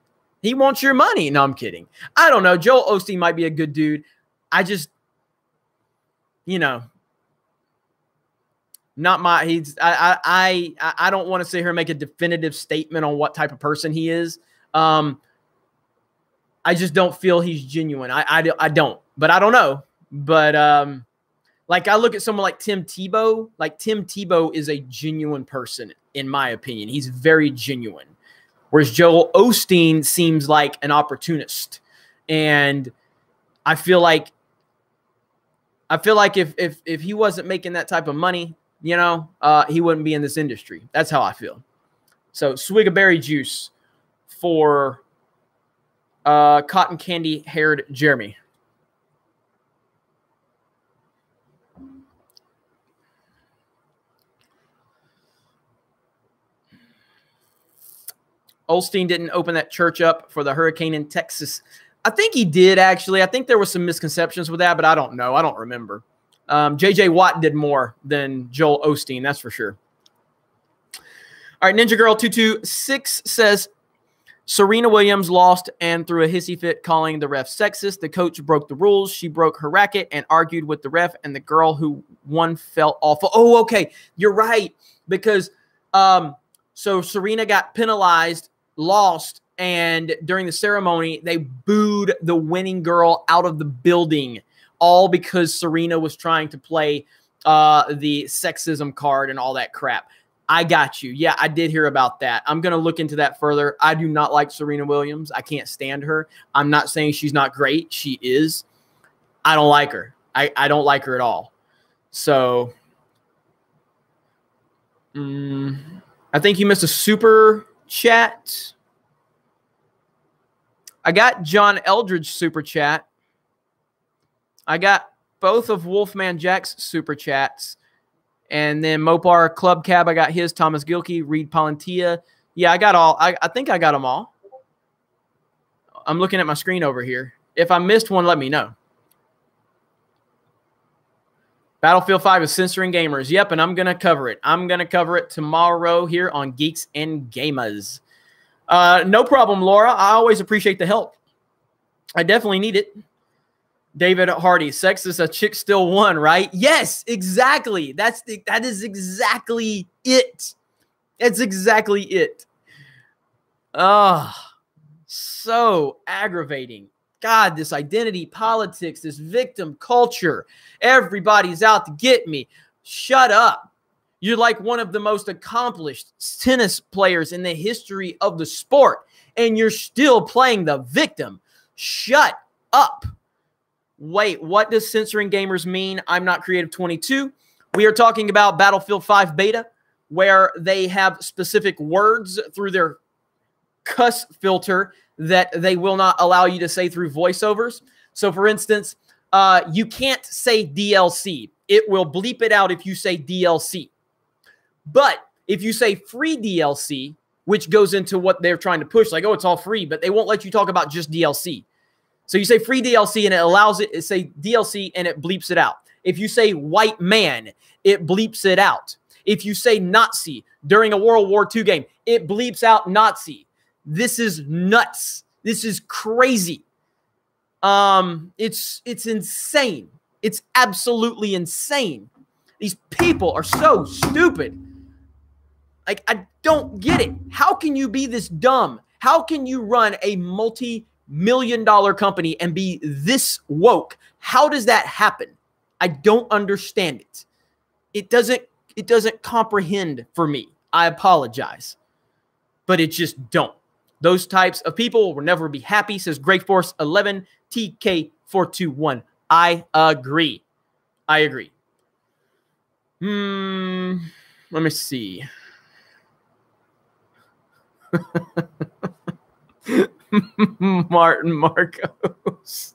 No, I'm kidding. I don't know. Joel Osteen might be a good dude. I just, not my. I don't want to sit here and make a definitive statement on what type of person he is. I just don't feel he's genuine. I don't. But I don't know. But like I look at someone like Tim Tebow. Like Tim Tebow is a genuine person, in my opinion. He's very genuine. Whereas Joel Osteen seems like an opportunist, and I feel like if he wasn't making that type of money, he wouldn't be in this industry. That's how I feel. So swig of berry juice for cotton candy haired Jeremy. Osteen didn't open that church up for the hurricane in Texas. I think he did, actually. I think there was some misconceptions with that, but I don't know. I don't remember. J.J. Watt did more than Joel Osteen, that's for sure. All right, Ninja Girl 226 says, Serena Williams lost and threw a hissy fit calling the ref sexist. The coach broke the rules. She broke her racket and argued with the ref, and the girl who won felt awful. Oh, okay. You're right. Because so Serena got penalized, lost, and during the ceremony, they booed the winning girl out of the building, all because Serena was trying to play the sexism card and all that crap. I got you. Yeah, I did hear about that. I'm going to look into that further. I do not like Serena Williams. I can't stand her. I'm not saying she's not great. She is. I don't like her. I don't like her at all. So, I think you missed a super chat. I got John Eldridge super chat. I got both of Wolfman Jack's super chats. And then Mopar Club Cab, I got his. Thomas Gilkey, Reed Palantia. Yeah, I got all. I think I got them all. I'm looking at my screen over here. If I missed one, let me know. Battlefield 5 is censoring gamers. Yep, and I'm going to cover it. I'm going to cover it tomorrow here on Geeks and Gamers. No problem, Laura. I always appreciate the help. I definitely need it. David Hardy, sexist, a chick still won, right? Yes, exactly. That is exactly it. It's exactly it. So aggravating. God, this identity politics, this victim culture. Everybody's out to get me. Shut up. You're like one of the most accomplished tennis players in the history of the sport, and you're still playing the victim. Shut up. Wait, what does censoring gamers mean? I'm not creative 22. We are talking about Battlefield 5 beta, where they have specific words through their cuss filter that they will not allow you to say through voiceovers. So, for instance, you can't say DLC. It will bleep it out if you say DLC. But if you say free DLC, which goes into what they're trying to push, like, oh, it's all free, but they won't let you talk about just DLC. So you say free DLC and it allows it to say DLC and it bleeps it out. If you say white man, it bleeps it out. If you say Nazi during a World War II game, it bleeps out Nazi. This is nuts. This is crazy. It's insane. It's absolutely insane. These people are so stupid. Like, I don't get it. How can you be this dumb? How can you run a multi-million-dollar company and be this woke? How does that happen? I don't understand it. It doesn't comprehend for me. I apologize. But it just don't. Those types of people will never be happy, says Greg Force 11 TK421. I agree. I agree. Let me see. Martin Marcos.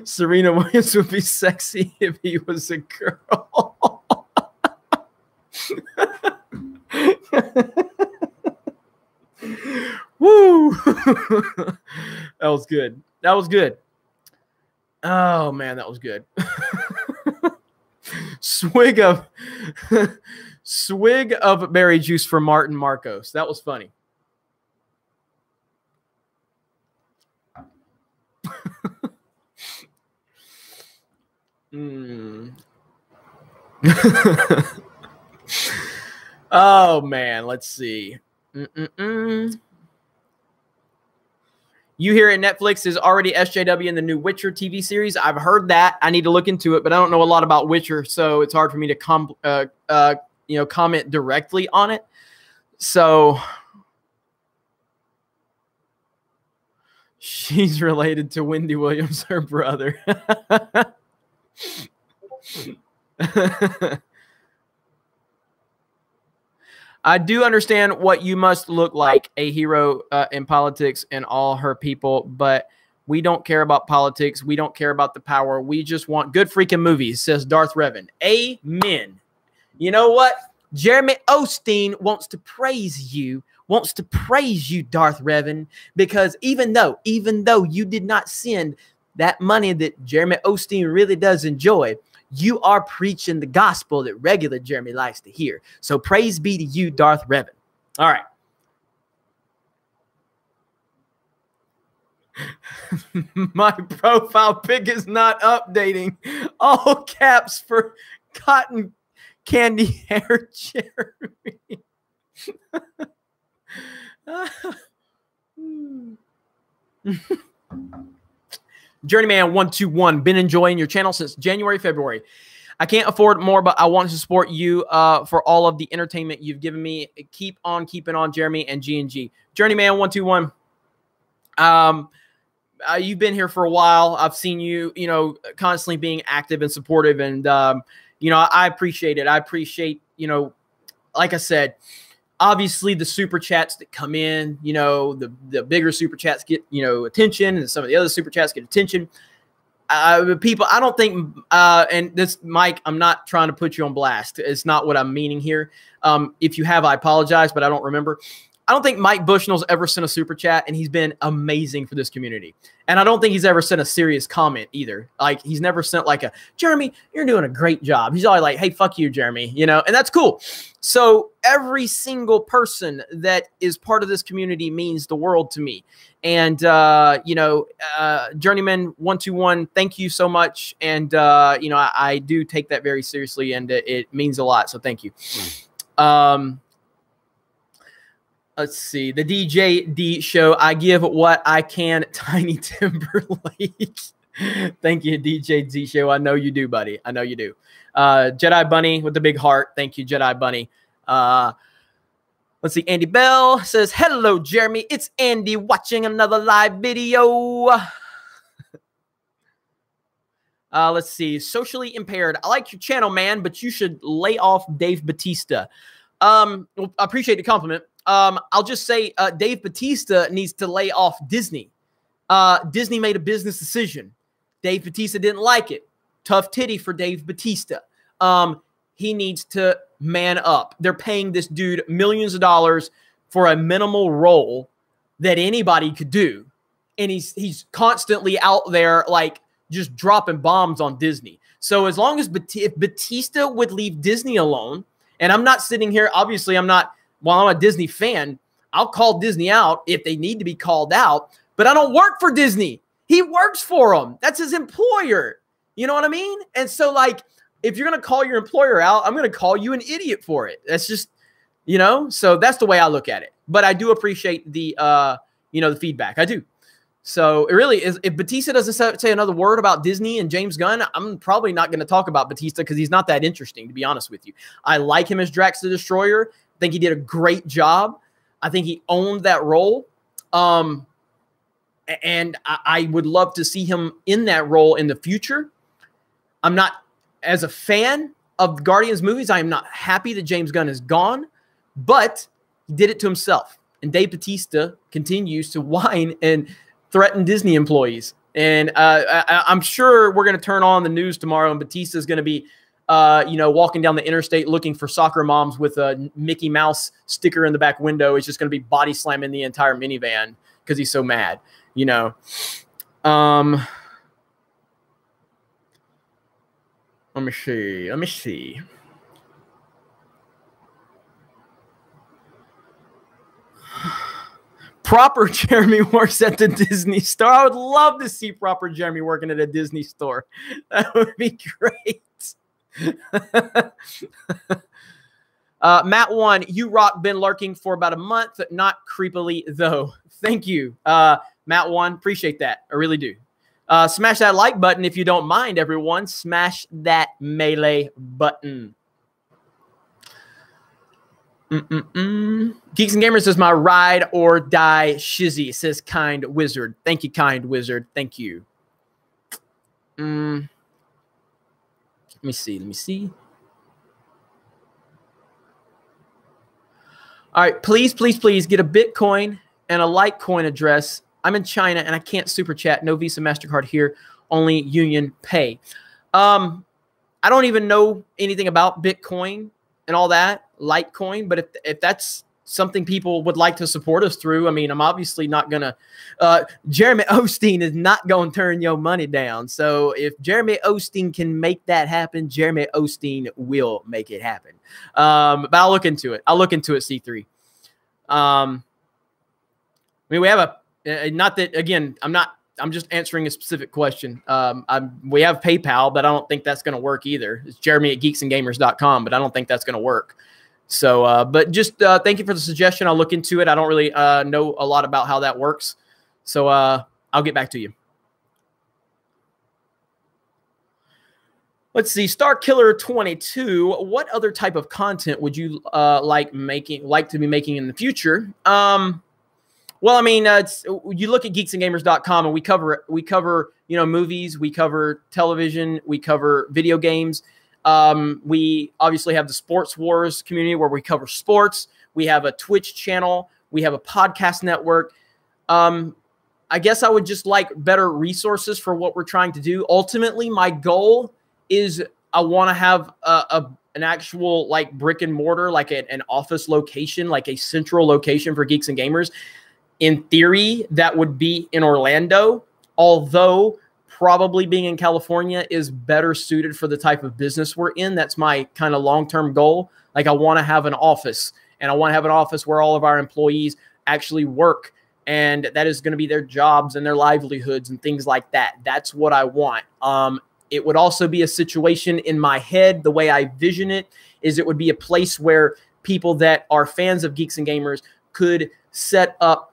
Serena Williams would be sexy if he was a girl. Woo! That was good. That was good. Oh man, that was good. Swig of berry juice for Martin Marcos. That was funny. Oh man, let's see. You hear it, Netflix is already SJW in the new Witcher TV series. I've heard that. I need to look into it, but I don't know a lot about Witcher, so it's hard for me to comment directly on it. So she's related to Wendy Williams, her brother. I do understand what you must look like, a hero in politics and all her people, but we don't care about politics. We don't care about the power. We just want good freaking movies, says Darth Revan. Amen. You know what? Jeremy Osteen wants to praise you, Darth Revan, because even though you did not send that money that Jeremy Osteen really does enjoy, you are preaching the gospel that regular Jeremy likes to hear. So praise be to you, Darth Revan. All right. My profile pic is not updating. All caps for cotton candy hair Jeremy. Journeyman121, been enjoying your channel since January, February. I can't afford more, but I want to support you for all of the entertainment you've given me. Keep on keeping on, Jeremy and G&G. Journeyman121, you've been here for a while. I've seen you, constantly being active and supportive, and, I appreciate it. I appreciate, like I said, obviously the super chats that come in, the bigger super chats get, attention, and some of the other super chats get attention. People, I don't think, and this, Mike, I'm not trying to put you on blast. It's not what I'm meaning here. If you have, I apologize, but I don't remember. I don't think Mike Bushnell's ever sent a super chat, and he's been amazing for this community. And I don't think he's ever sent a serious comment either. Like, he's never sent like a, Jeremy, you're doing a great job. He's always like, hey, fuck you, Jeremy, and that's cool. So every single person that is part of this community means the world to me. And, Journeyman121, thank you so much. And, I do take that very seriously, and it means a lot. So thank you. Let's see. The DJ D show. I give what I can. Tiny Timberlake. Thank you, DJ Z Show. I know you do, buddy. I know you do. Jedi Bunny with the big heart. Thank you, Jedi Bunny. Let's see. Andy Bell says, hello, Jeremy. It's Andy watching another live video. Let's see. Socially impaired. I like your channel, man, but you should lay off Dave Bautista. Well, I appreciate the compliment. I'll just say Dave Bautista needs to lay off Disney. Disney made a business decision. Dave Bautista didn't like it. Tough titty for Dave Bautista. He needs to man up. They're paying this dude millions of dollars for a minimal role that anybody could do. And he's constantly out there like just dropping bombs on Disney. So as long as if Bautista would leave Disney alone, and I'm not sitting here, obviously I'm not, while I'm a Disney fan, I'll call Disney out if they need to be called out, but I don't work for Disney. He works for them. That's his employer. You know what I mean? And so like, if you're going to call your employer out, I'm going to call you an idiot for it. That's just, you know, so that's the way I look at it. But I do appreciate the, you know, the feedback. I do. So it really is. If Bautista doesn't say another word about Disney and James Gunn, I'm probably not going to talk about Bautista because he's not that interesting, to be honest with you. I like him as Drax the Destroyer. I think he did a great job. I think he owned that role. And I would love to see him in that role in the future. I'm not, as a fan of the Guardians movies, I am not happy that James Gunn is gone, but he did it to himself. And Dave Bautista continues to whine and threaten Disney employees. And I'm sure we're going to turn on the news tomorrow and Bautista is going to be, you know, walking down the interstate looking for soccer moms with a Mickey Mouse sticker in the back window. It's just going to be body slamming the entire minivan because he's so mad, you know. Let me see. Let me see. Proper Jeremy works at the Disney store. I would love to see proper Jeremy working at a Disney store. That would be great. Matt 1, you rock, been lurking for about a month, not creepily though. Thank you, Matt 1. Appreciate that. I really do. Smash that like button if you don't mind, everyone. Smash that melee button. Geeks and Gamers is my ride or die shizzy, says Kind Wizard. Thank you, Kind Wizard. Thank you. Let me see. Let me see. All right. Please, please, please get a Bitcoin and a Litecoin address. I'm in China and I can't super chat. No Visa, MasterCard here. Only Union Pay. I don't even know anything about Bitcoin and all that, Litecoin. But if that's something people would like to support us through, I mean, I'm obviously not going to. Jeremy Osteen is not going to turn your money down. So if Jeremy Osteen can make that happen, Jeremy Osteen will make it happen. But I'll look into it. I'll look into it, C3. I mean, we have a. Not that, again, I'm just answering a specific question. We have PayPal, but I don't think that's going to work either. It's Jeremy@geeksandgamers.com, but I don't think that's going to work. So, but just thank you for the suggestion. I'll look into it. I don't really know a lot about how that works. So I'll get back to you. Let's see. StarKiller22. What other type of content would you like to be making in the future? Well, I mean, you look at geeksandgamers.com and we cover, you know, movies, we cover television, we cover video games. We obviously have the Sports Wars community where we cover sports. We have a Twitch channel. We have a podcast network. I guess I would just like better resources for what we're trying to do. Ultimately, my goal is I want to have an actual like brick and mortar, like an office location, like a central location for Geeks and Gamers. In theory, that would be in Orlando, although probably being in California is better suited for the type of business we're in. That's my kind of long-term goal. Like I want to have an office, and I want to have an office where all of our employees actually work, and that is going to be their jobs and their livelihoods and things like that. That's what I want. It would also be a situation in my head, the way I vision it, is it would be a place where people that are fans of Geeks and Gamers could set up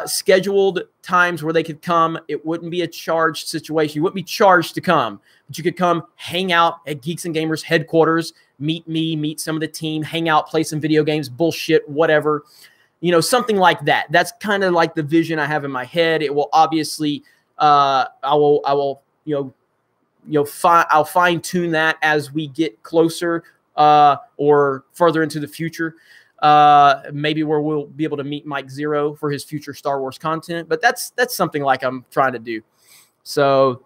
scheduled times where they could come. It wouldn't be a charged situation. You wouldn't be charged to come, but you could come hang out at Geeks and Gamers headquarters, meet me, meet some of the team, hang out, play some video games, bullshit, whatever, you know, something like that. That's kind of like the vision I have in my head. It will obviously, I will, I'll fine tune that as we get closer or further into the future. Maybe where we'll be able to meet Mike Zero for his future Star Wars content, but that's something like I'm trying to do. So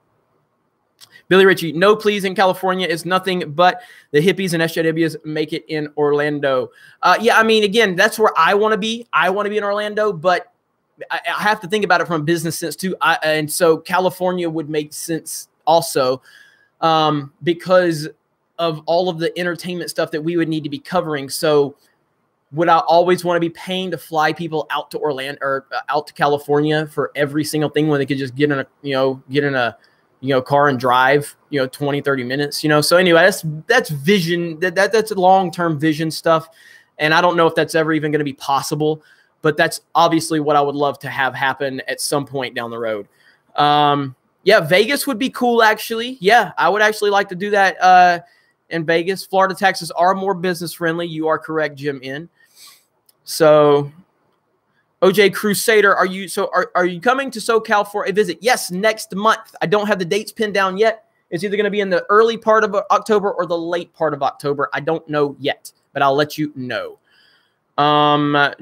Billy Ritchie, no, please, in California is nothing but the hippies and SJWs make it in Orlando. Yeah, I mean, again, that's where I want to be. I want to be in Orlando, but I have to think about it from a business sense too. And so California would make sense also because of all of the entertainment stuff that we would need to be covering. So would I always want to be paying to fly people out to Orlando or out to California for every single thing when they could just get in a car and drive, 20, 30 minutes, So anyway, that's vision. That's long-term vision stuff. And I don't know if that's ever even going to be possible, but that's obviously what I would love to have happen at some point down the road. Yeah, Vegas would be cool, actually. Yeah, I would actually like to do that in Vegas. Florida taxes are more business-friendly. You are correct, Jim N. So, OJ Crusader, are you coming to SoCal for a visit? Yes, next month. I don't have the dates pinned down yet. It's either going to be in the early part of October or the late part of October. I don't know yet, but I'll let you know.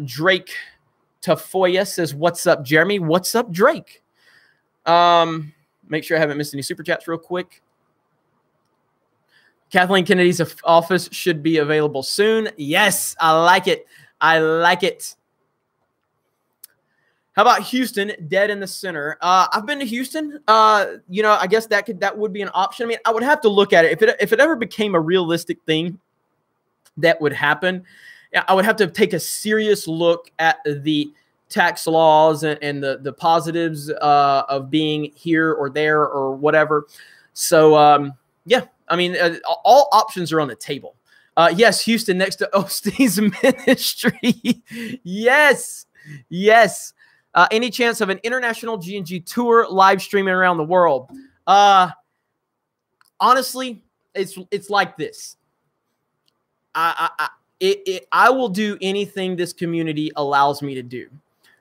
Drake Tafoya says, "What's up, Jeremy? What's up, Drake?" Make sure I haven't missed any super chats real quick. Kathleen Kennedy's office should be available soon. Yes, I like it. I like it. How about Houston, dead in the center? I've been to Houston. I guess that would be an option. I mean, I would have to look at it. If it ever became a realistic thing that would happen, I would have to take a serious look at the tax laws and the positives of being here or there or whatever. So, yeah, I mean, all options are on the table. Yes, Houston next to Osteen's ministry. Yes, yes. Any chance of an international G&G tour live streaming around the world? Honestly, it's like this. I will do anything this community allows me to do.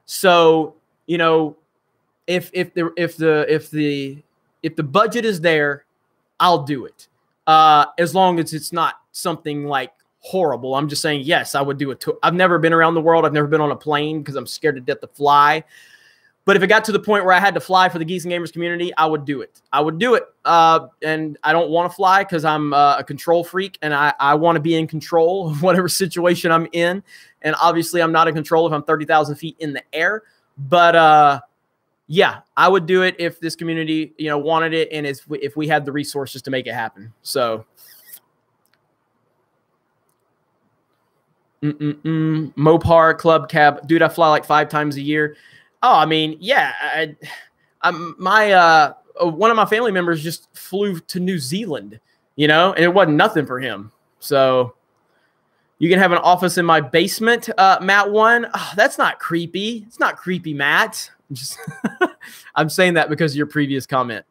So, if the budget is there, I'll do it. As long as it's not something like horrible. I'm just saying, yes, I would do a tour. I've never been around the world. I've never been on a plane because I'm scared to death to fly. But if it got to the point where I had to fly for the Geeks and Gamers community, I would do it. I would do it. And I don't want to fly because I'm a control freak, and I want to be in control of whatever situation I'm in. And obviously, I'm not in control if I'm 30,000 feet in the air. But yeah, I would do it if this community, wanted it, and if we had the resources to make it happen. So. Mopar Club Cab, dude. I fly like 5 times a year. Oh, I mean, yeah. One of my family members just flew to New Zealand, and it wasn't nothing for him. So you can have an office in my basement, Matt one. Oh, that's not creepy. It's not creepy, Matt. I'm saying that because of your previous comment.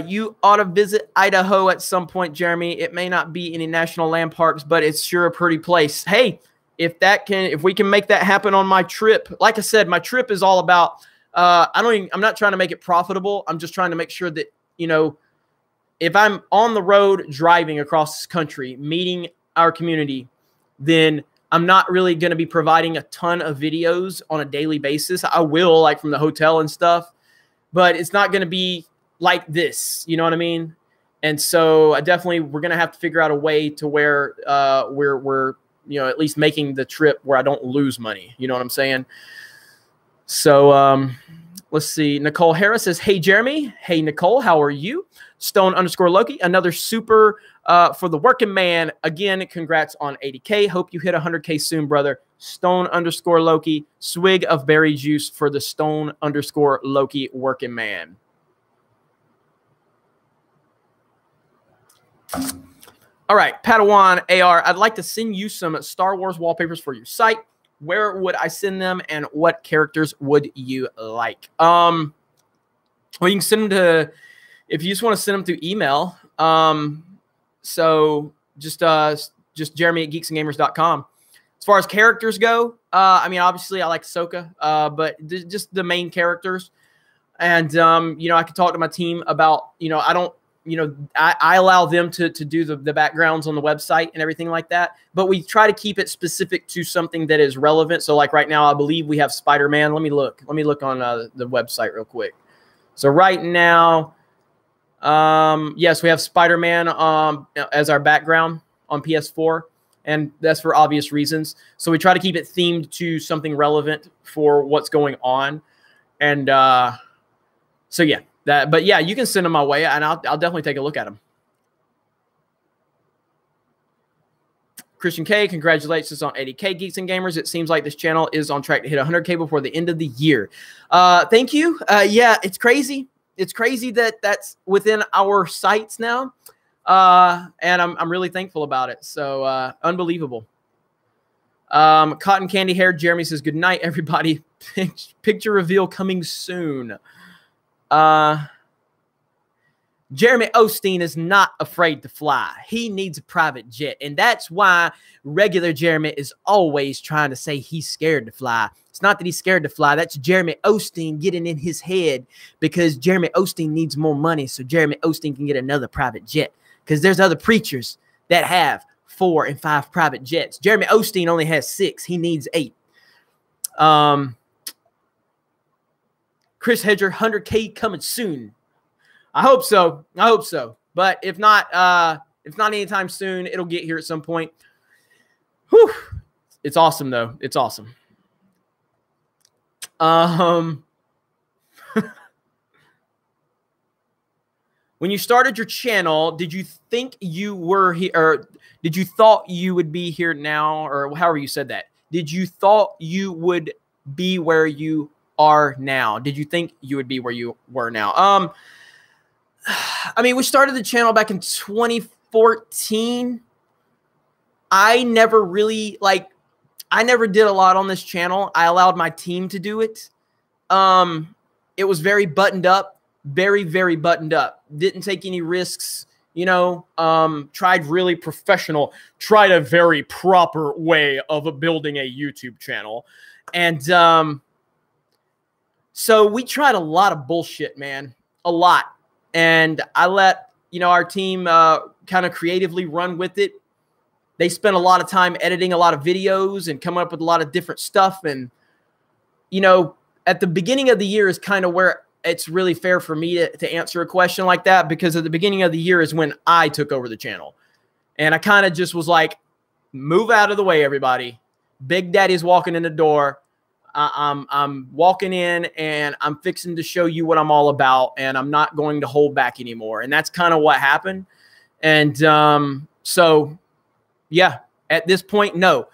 You ought to visit Idaho at some point, Jeremy. It may not be any national land parks, but it's sure a pretty place. Hey, if we can make that happen on my trip, like I said, my trip is all about, I'm not trying to make it profitable. I'm just trying to make sure that, if I'm on the road driving across this country, meeting our community, then I'm not really going to be providing a ton of videos on a daily basis. I will, like from the hotel and stuff, but it's not going to be like this, you know what I mean? And so we're going to have to figure out a way to where we're at least making the trip where I don't lose money. You know what I'm saying? So let's see. Nicole Harris says, "Hey, Jeremy." Hey, Nicole, how are you? Stone_Loki, another super for the working man. Again, congrats on 80K. Hope you hit 100K soon, brother. Stone_Loki, swig of berry juice for the Stone_Loki working man. All right, Padawan AR, I'd like to send you some Star Wars wallpapers for your site. where would I send them, and what characters would you like? Well, you can send them to, if you just want to send them through email. So just Jeremy@geeksandgamers.com. As far as characters go, I mean, obviously I like Ahsoka, but just the main characters. And, you know, I could talk to my team about, you know, I don't, you know, I allow them to do the backgrounds on the website and everything like that. But we try to keep it specific to something that is relevant. So like right now, I believe we have Spider-Man. Let me look on the website real quick. So right now, yes, we have Spider-Man as our background on PS4. And that's for obvious reasons. So we try to keep it themed to something relevant for what's going on. And so, yeah. But yeah, you can send them my way, and I'll definitely take a look at them. Christian K, congratulations on 80K, Geeks and Gamers. It seems like this channel is on track to hit 100K before the end of the year. Thank you. Yeah, it's crazy. It's crazy that that's within our sights now, and I'm really thankful about it. So unbelievable. Cotton Candy Hair Jeremy says, good night, everybody. Picture reveal coming soon. Jeremy Osteen is not afraid to fly. He needs a private jet. And that's why regular Jeremy is always trying to say he's scared to fly. It's not that he's scared to fly. That's Jeremy Osteen getting in his head because Jeremy Osteen needs more money so Jeremy Osteen can get another private jet. Because there's other preachers that have 4 and 5 private jets. Jeremy Osteen only has 6. He needs 8. Chris Hedger, 100K coming soon. I hope so. I hope so. But if not anytime soon, it'll get here at some point. Whew. It's awesome, though. It's awesome. When you started your channel, did you think you were here, or did you thought you would be here now, or however you said that? Did you thought you would be where you are now? Did you think you would be where you were now? I mean, we started the channel back in 2014. I never really, I never did a lot on this channel. I allowed my team to do it. It was very buttoned up, very, very buttoned up. Didn't take any risks, you know, tried really professional, tried a very proper way of building a YouTube channel. And, so we tried a lot of bullshit, man, a lot. And I let, you know, our team kind of creatively run with it. They spent a lot of time editing a lot of videos and coming up with a lot of different stuff. And, you know, at the beginning of the year is kind of where it's really fair for me to answer a question like that, because at the beginning of the year is when I took over the channel. And I kind of just was like, move out of the way, everybody. Big Daddy's walking in the door. I'm walking in and I'm fixing to show you what I'm all about, and I'm not going to hold back anymore. And that's kind of what happened. And so, yeah, at this point, no,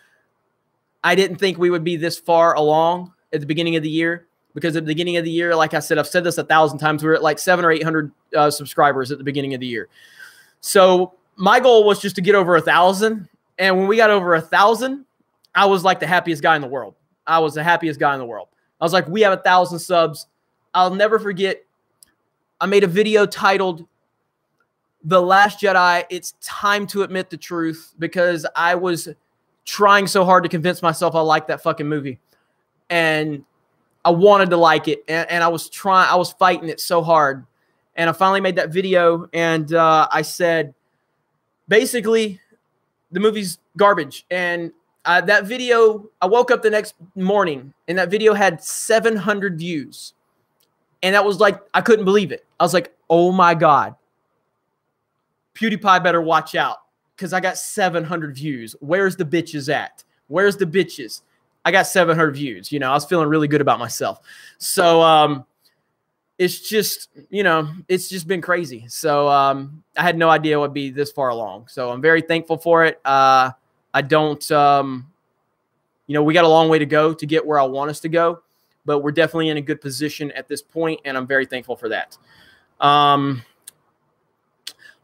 I didn't think we would be this far along at the beginning of the year, because at the beginning of the year, like I said, I've said this 1,000 times, we were at like 700 or 800 subscribers at the beginning of the year. So my goal was just to get over 1,000. And when we got over 1,000, I was like the happiest guy in the world. I was the happiest guy in the world. I was like, we have 1,000 subs. I'll never forget. I made a video titled The Last Jedi. It's time to admit the truth, because I was trying so hard to convince myself I liked that fucking movie. And I wanted to like it. And I was fighting it so hard. And I finally made that video. And I said, basically, the movie's garbage. And that video, I woke up the next morning and that video had 700 views. And that was like, I couldn't believe it. I was like, oh my God. PewDiePie better watch out, because I got 700 views. Where's the bitches at? Where's the bitches? I got 700 views. You know, I was feeling really good about myself. So it's just, you know, it's just been crazy. So I had no idea it would be this far along. So I'm very thankful for it. I don't, you know, we got a long way to go to get where I want us to go, but we're definitely in a good position at this point, and I'm very thankful for that.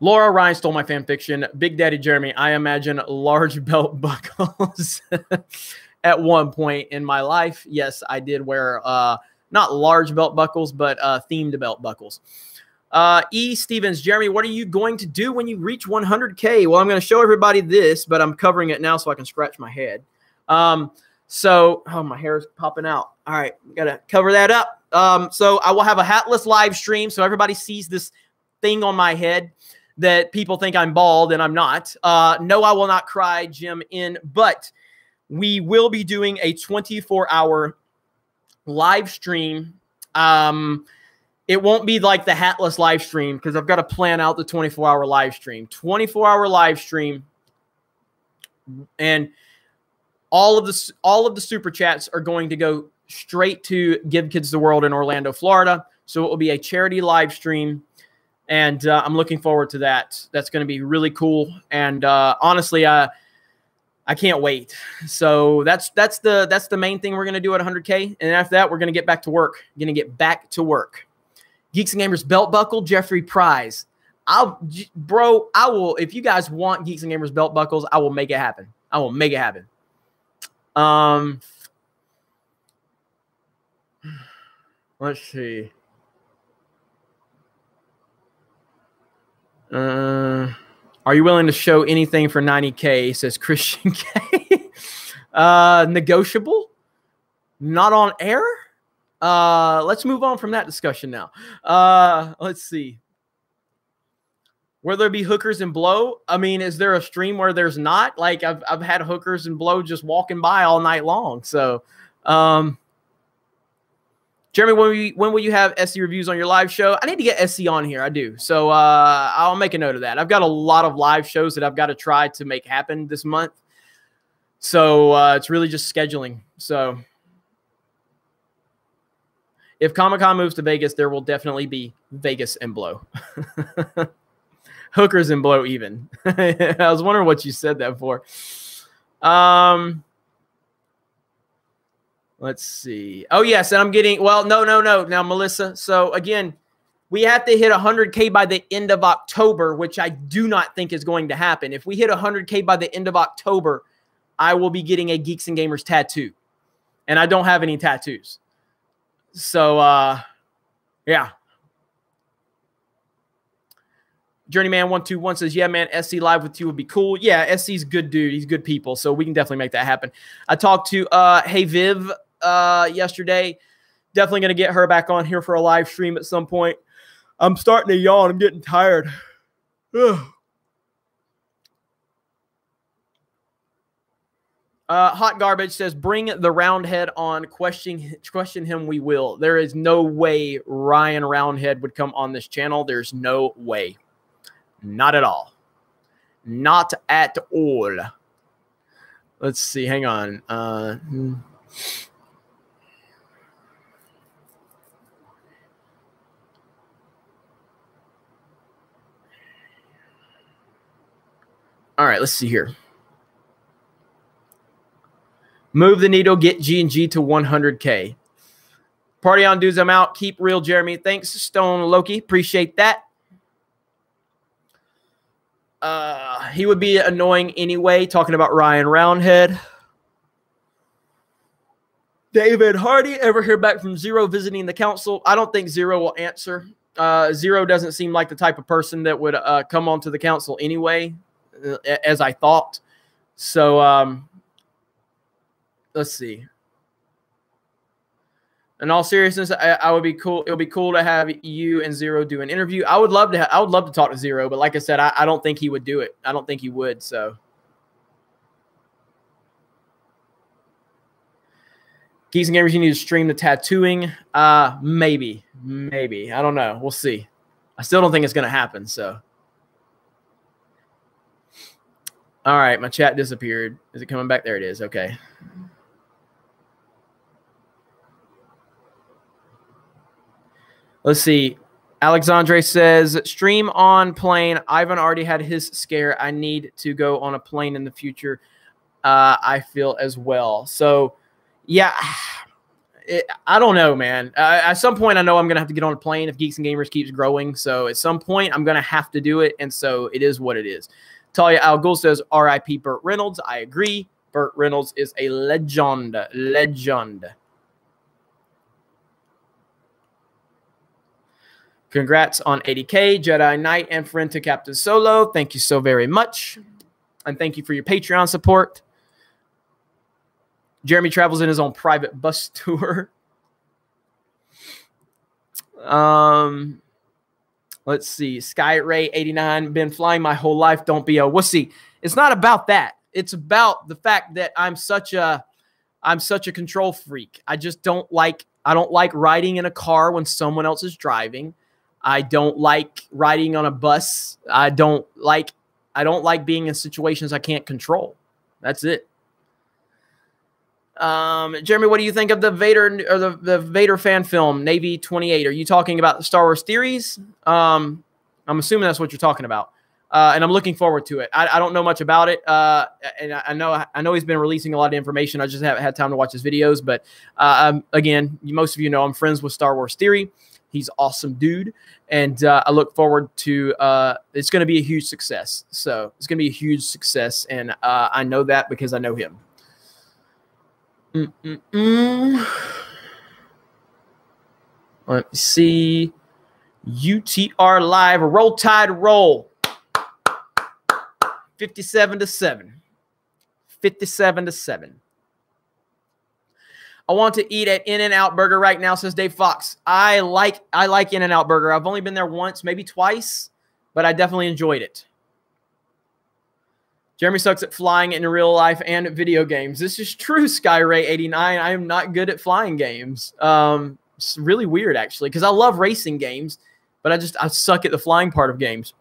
Laura Ryan stole my fan fiction. Big Daddy Jeremy, I imagine large belt buckles. at one point in my life. Yes, I did wear not large belt buckles, but themed belt buckles. E. Stevens, Jeremy, what are you going to do when you reach 100K? Well, I'm going to show everybody this, but I'm covering it now so I can scratch my head. So, oh, my hair is popping out. All right, got to cover that up. So I will have a hatless live stream so everybody sees this thing on my head that people think I'm bald and I'm not. No, I will not cry, Jim, but we will be doing a 24-hour live stream. It won't be like the hatless live stream because I've got to plan out the 24-hour live stream. 24-hour live stream, and all of the super chats are going to go straight to Give Kids the World in Orlando, Florida. So it will be a charity live stream, and I'm looking forward to that. That's going to be really cool, and honestly, I can't wait. So that's the main thing we're going to do at 100K, and after that, we're going to get back to work. Going to get back to work. Geeks and Gamers belt buckle, Jeffrey Prize. I will. If you guys want Geeks and Gamers belt buckles, I will make it happen. I will make it happen. Let's see. Are you willing to show anything for 90K? Says Christian K. Negotiable. Not on air. Let's move on from that discussion now. Let's see. Will there be hookers and blow? I mean, is there a stream where there's not? Like I've had hookers and blow just walking by all night long. So, Jeremy, when will you have SC reviews on your live show? I need to get SC on here. I do. So I'll make a note of that. I've got a lot of live shows that I've got to try to make happen this month. So it's really just scheduling. So if Comic-Con moves to Vegas, there will definitely be Vegas and blow. Hookers and blow even. I was wondering what you said that for. Let's see. Oh, yes, and I'm getting – well, no. Now, Melissa, so, again, we have to hit 100K by the end of October, which I do not think is going to happen. If we hit 100K by the end of October, I will be getting a Geeks and Gamers tattoo. And I don't have any tattoos. So, yeah. Journeyman121 says, yeah, man, SC live with you would be cool. Yeah, SC's good dude. He's good people, so we can definitely make that happen. I talked to Hey Viv yesterday. Definitely going to get her back on here for a live stream at some point. I'm starting to yawn. I'm getting tired. Hot Garbage says, bring the Roundhead on. Question him, we will. There is no way Ryan Roundhead would come on this channel. There's no way. Not at all. Not at all. Let's see. Hang on. All right. Let's see here. Move the needle. Get G&G to 100K. Party on, dudes. I'm out. Keep real, Jeremy. Thanks, Stone Loki. Appreciate that. He would be annoying anyway, talking about Ryan Roundhead. David Hardy, ever hear back from Zero visiting the council? I don't think Zero will answer. Zero doesn't seem like the type of person that would come onto the council anyway, as I thought. So, let's see. In all seriousness, I would be cool. It would be cool to have you and Zero do an interview. I would love to. I would love to talk to Zero, but like I said, I don't think he would do it. I don't think he would. So, Geeks and Gamers, you need to stream the tattooing. Maybe. I don't know. We'll see. I still don't think it's going to happen. So, all right, my chat disappeared. Is it coming back? There it is. Okay. Let's see. Alexandre says, stream on plane. Ivan already had his scare. I need to go on a plane in the future. I feel as well. So, yeah, I don't know, man. At some point, I know I'm going to have to get on a plane if Geeks and Gamers keeps growing. So, at some point, I'm going to have to do it. And so, it is what it is. Talia Al Ghul says, R.I.P. Burt Reynolds. I agree. Burt Reynolds is a legend. Legend. Congrats on 80K, Jedi Knight, and friend to Captain Solo. Thank you so very much. And thank you for your Patreon support. Jeremy travels in his own private bus tour. Let's see. Skyray89, been flying my whole life. Don't be a wussy. It's not about that. It's about the fact that I'm such a control freak. I don't like riding in a car when someone else is driving. I don't like riding on a bus. I don't like being in situations I can't control. That's it. Jeremy, what do you think of the Vader or the Vader fan film, Navy 28? Are you talking about the Star Wars theories? I'm assuming that's what you're talking about. And I'm looking forward to it. I don't know much about it. And I know he's been releasing a lot of information. I just haven't had time to watch his videos. But again, most of you know I'm friends with Star Wars Theory. He's awesome dude. And I look forward to it's going to be a huge success. So it's going to be a huge success. And I know that because I know him. Let me see. UTR Live. Roll Tide Roll. 57-7. 57-7. I want to eat at In-N-Out Burger right now, says Dave Fox. I like In-N-Out Burger. I've only been there once, maybe twice, but I definitely enjoyed it. Jeremy sucks at flying in real life and video games. This is true, Skyray89. I am not good at flying games. It's really weird, actually, because I love racing games, but I suck at the flying part of games.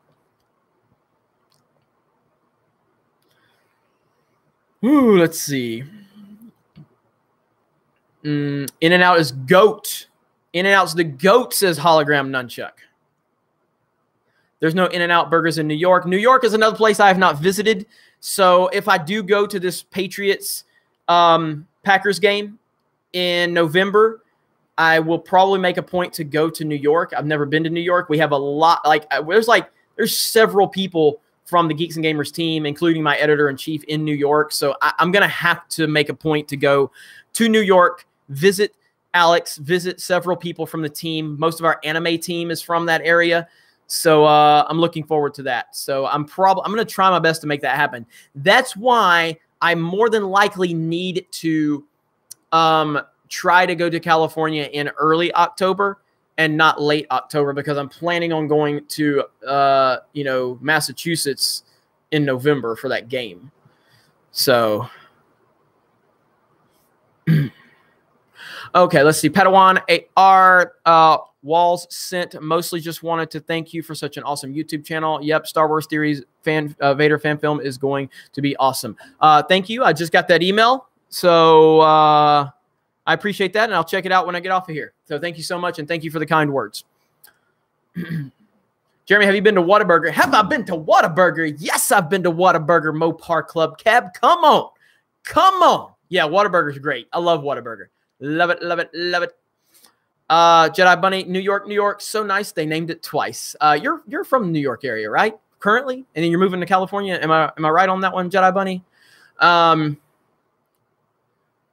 Ooh, let's see. In-N-Out is GOAT. In-N-Out's the GOAT, says Hologram Nunchuck. There's no In-N-Out burgers in New York. New York is another place I have not visited. So if I do go to this Patriots Packers game in November, I will probably make a point to go to New York. I've never been to New York. We have a lot, there's several people from the Geeks and Gamers team, including my editor-in-chief in New York. So I'm going to have to make a point to go to New York, visit Alex, visit several people from the team. Most of our anime team is from that area. So I'm looking forward to that. So I'm going to try my best to make that happen. That's why I more than likely need to try to go to California in early October and not late October, because I'm planning on going to Massachusetts in November for that game. So okay, let's see. Padawan AR Walls sent, mostly just wanted to thank you for such an awesome YouTube channel. Yep, Star Wars Theories Vader fan film is going to be awesome. Thank you. I just got that email. So I appreciate that, and I'll check it out when I get off of here. So thank you so much, and thank you for the kind words. Jeremy, have you been to Whataburger? Have I been to Whataburger? Yes, I've been to Whataburger, Mopar Club Cab. Come on. Come on. Yeah, Whataburger's great. I love Whataburger. Love it, love it, love it. Jedi Bunny, New York. So nice. They named it twice. You're from the New York area, right? Currently? And then you're moving to California. Am I right on that one, Jedi Bunny?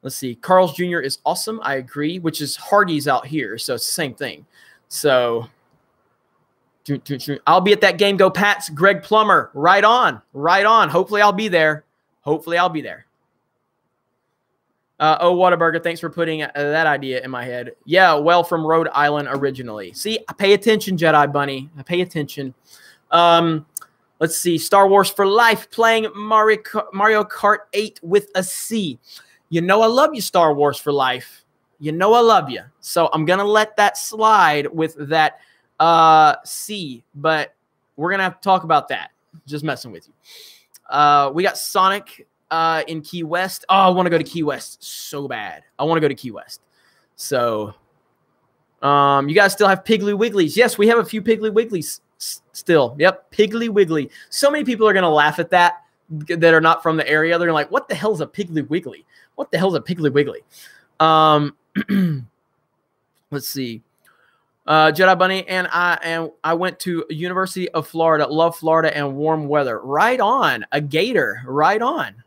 Let's see. Carl's Jr. is awesome. I agree, which is Hardee's out here. So it's the same thing. So I'll be at that game. Go Pats. Greg Plummer. Right on. Right on. Hopefully I'll be there. Hopefully I'll be there. Whataburger, thanks for putting that idea in my head. Yeah, well, from Rhode Island originally. See, I pay attention, Jedi Bunny. I pay attention. Let's see. Star Wars for Life, playing Mario Kart 8 with a C. You know I love you, Star Wars for Life. You know I love you. So I'm going to let that slide with that C, but we're going to have to talk about that. Just messing with you. We got Sonic in Key West. Oh, I want to go to Key West so bad. I want to go to Key West. So you guys still have Piggly Wigglies. Yes, we have a few Piggly Wigglies still. Yep, Piggly Wiggly. So many people are going to laugh at that are not from the area. They're like, what the hell is a Piggly Wiggly? What the hell is a Piggly Wiggly? Let's see. Jedi Bunny and I went to University of Florida. Love Florida and warm weather. Right on. A gator. Right on.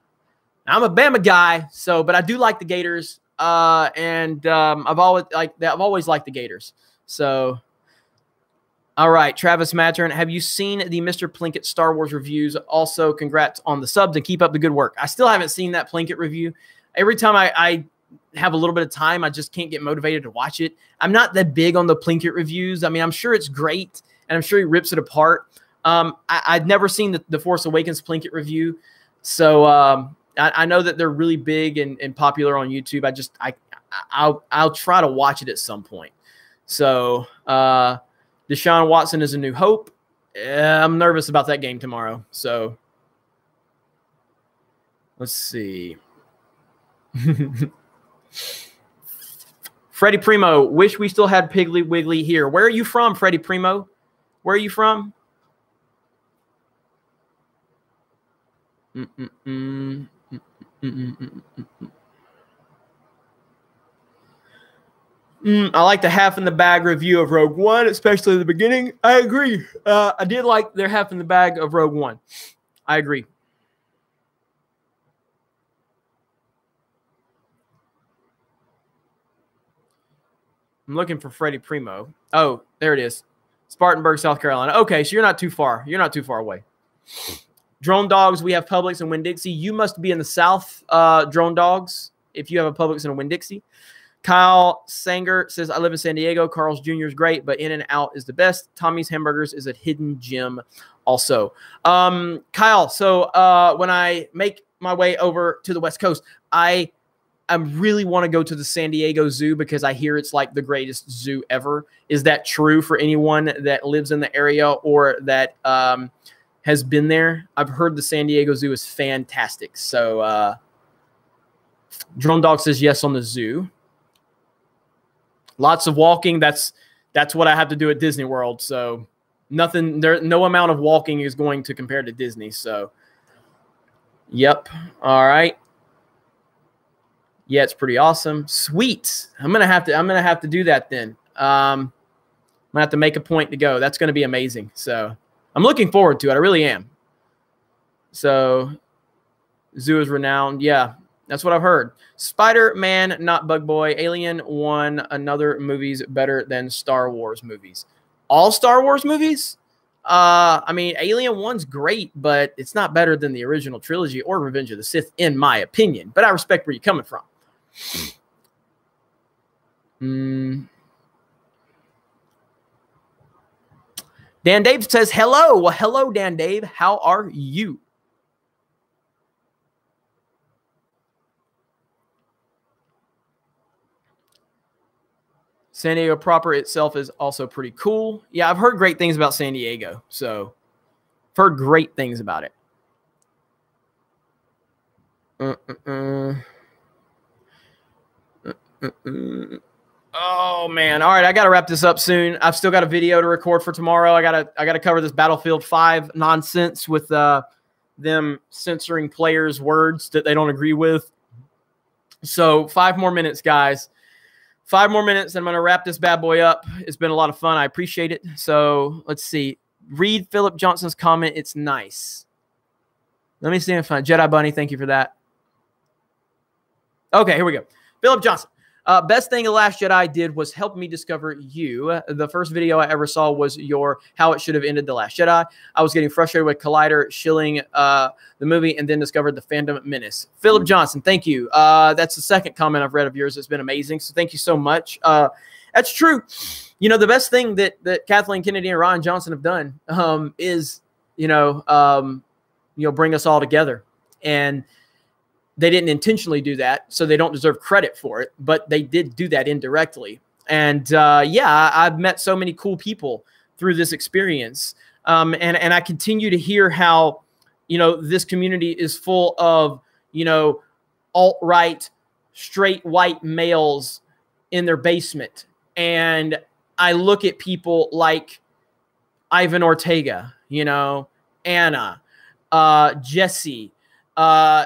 I'm a Bama guy, so but I do like the Gators, and I've always liked the Gators. So, all right, Travis Mattern, have you seen the Mr. Plinkett Star Wars reviews? Also, congrats on the subs and keep up the good work. I still haven't seen that Plinkett review. Every time I have a little bit of time, I just can't get motivated to watch it. I'm not that big on the Plinkett reviews. I mean, I'm sure it's great, and I'm sure he rips it apart. I'd never seen the Force Awakens Plinkett review, so I know that they're really big and popular on YouTube. I'll try to watch it at some point. So Deshaun Watson is a new hope. I'm nervous about that game tomorrow. So let's see. Freddie Primo, wish we still had Piggly Wiggly here. Where are you from, Freddie Primo? Where are you from? I like the half in the bag review of Rogue One, especially the beginning. I agree. I did like their half in the bag of Rogue One. I agree. I'm looking for Freddie Primo. Oh, there it is. Spartanburg, South Carolina. Okay, so you're not too far. You're not too far away. Drone Dogs, we have Publix and Winn-Dixie. You must be in the South, Drone Dogs, if you have a Publix and a Winn-Dixie. Kyle Sanger says, I live in San Diego. Carl's Jr. is great, but In-N-Out is the best. Tommy's Hamburgers is a hidden gem also. Kyle, so when I make my way over to the West Coast, I really want to go to the San Diego Zoo because I hear it's like the greatest zoo ever. Is that true for anyone that lives in the area or that has been there? I've heard the San Diego Zoo is fantastic. So Drone Dog says yes on the zoo. Lots of walking. That's what I have to do at Disney World. So nothing there. No amount of walking is going to compare to Disney. So, yep. All right. Yeah, it's pretty awesome. Sweet. I'm gonna have to do that then. I'm gonna have to make a point to go. That's gonna be amazing. So I'm looking forward to it. I really am. So zoo is renowned. Yeah. That's what I've heard. Spider-Man, not Bug Boy. Alien 1, another movies better than Star Wars movies. All Star Wars movies? I mean, Alien 1's great, but it's not better than the original trilogy or Revenge of the Sith, in my opinion. But I respect where you're coming from. Dan Dave says, hello. Well, hello, Dan Dave. How are you? San Diego proper itself is also pretty cool. Yeah, I've heard great things about San Diego. So, I've heard great things about it. Oh, man. All right, I got to wrap this up soon. I've still got a video to record for tomorrow. I gotta cover this Battlefield 5 nonsense with them censoring players' words that they don't agree with. So, 5 more minutes, guys. 5 more minutes, and I'm going to wrap this bad boy up. It's been a lot of fun. I appreciate it. So let's see. Read Philip Johnson's comment. It's nice. Let me see if I Jedi Bunny. Thank you for that. Okay, here we go. Philip Johnson. Best thing The Last Jedi did was help me discover you. The first video I ever saw was your How It Should Have Ended The Last Jedi. I was getting frustrated with Collider shilling the movie and then discovered the fandom menace. Philip Johnson, thank you. That's the second comment I've read of yours. It's been amazing. So thank you so much. That's true. You know, the best thing that Kathleen Kennedy and Ryan Johnson have done is, bring us all together. And they didn't intentionally do that, so they don't deserve credit for it, but they did do that indirectly. And yeah, I've met so many cool people through this experience. And I continue to hear how, this community is full of, alt-right, straight white males in their basement. And I look at people like Ivan Ortega, Anna, Jesse,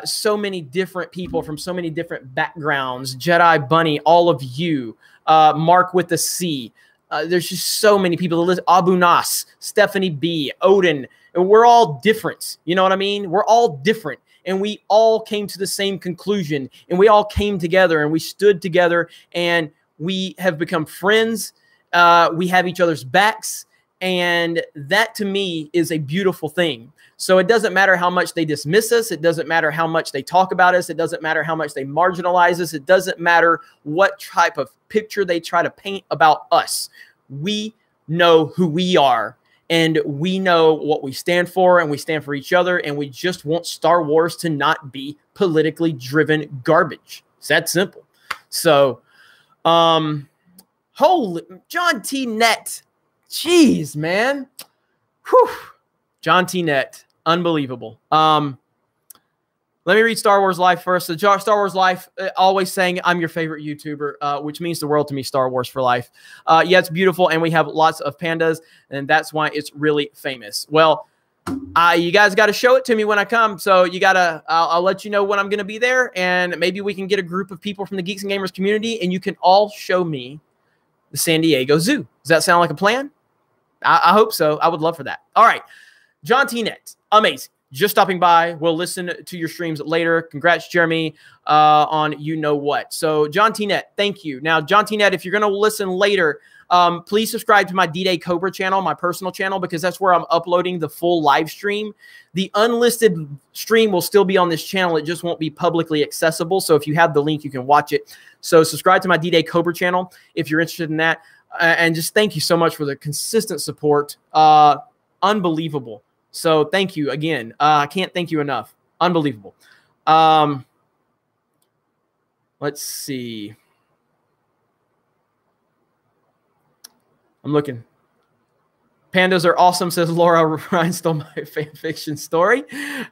so many different people from so many different backgrounds, Jedi Bunny, all of you, Mark with the C. There's just so many people. Abu Nas, Stephanie B, Odin. We're all different. You know what I mean? We're all different. and we all came to the same conclusion, and we all came together and we stood together, and we have become friends. We have each other's backs, and that to me is a beautiful thing. So it doesn't matter how much they dismiss us. It doesn't matter how much they talk about us. It doesn't matter how much they marginalize us. It doesn't matter what type of picture they try to paint about us. We know who we are, and we know what we stand for, and we stand for each other, and we just want Star Wars to not be politically driven garbage. It's that simple. So, holy John T. Net. Jeez, man. Whew. John T. Net. Unbelievable. Let me read Star Wars Life first. So Star Wars Life, always saying, I'm your favorite YouTuber, which means the world to me, Star Wars for life. Yeah, it's beautiful, and we have lots of pandas, and that's why it's really famous. Well, you guys got to show it to me when I come, so you got to, I'll let you know when I'm going to be there, and maybe we can get a group of people from the Geeks and Gamers community, and you can all show me the San Diego Zoo. Does that sound like a plan? I hope so. I would love for that. All right. John T. Net. Amazing. Just stopping by. We'll listen to your streams later. Congrats, Jeremy, on you know what. So, John T. Net, thank you. Now, John T. Net, if you're going to listen later, please subscribe to my D-Day Cobra channel, my personal channel, because that's where I'm uploading the full live stream. The unlisted stream will still be on this channel. It just won't be publicly accessible. So, if you have the link, you can watch it. So, subscribe to my D-Day Cobra channel if you're interested in that. And just thank you so much for the consistent support. Unbelievable. So thank you again. I can't thank you enough. Unbelievable. Let's see. I'm looking. Pandas are awesome, says Laura. Ryan stole my fan fiction story.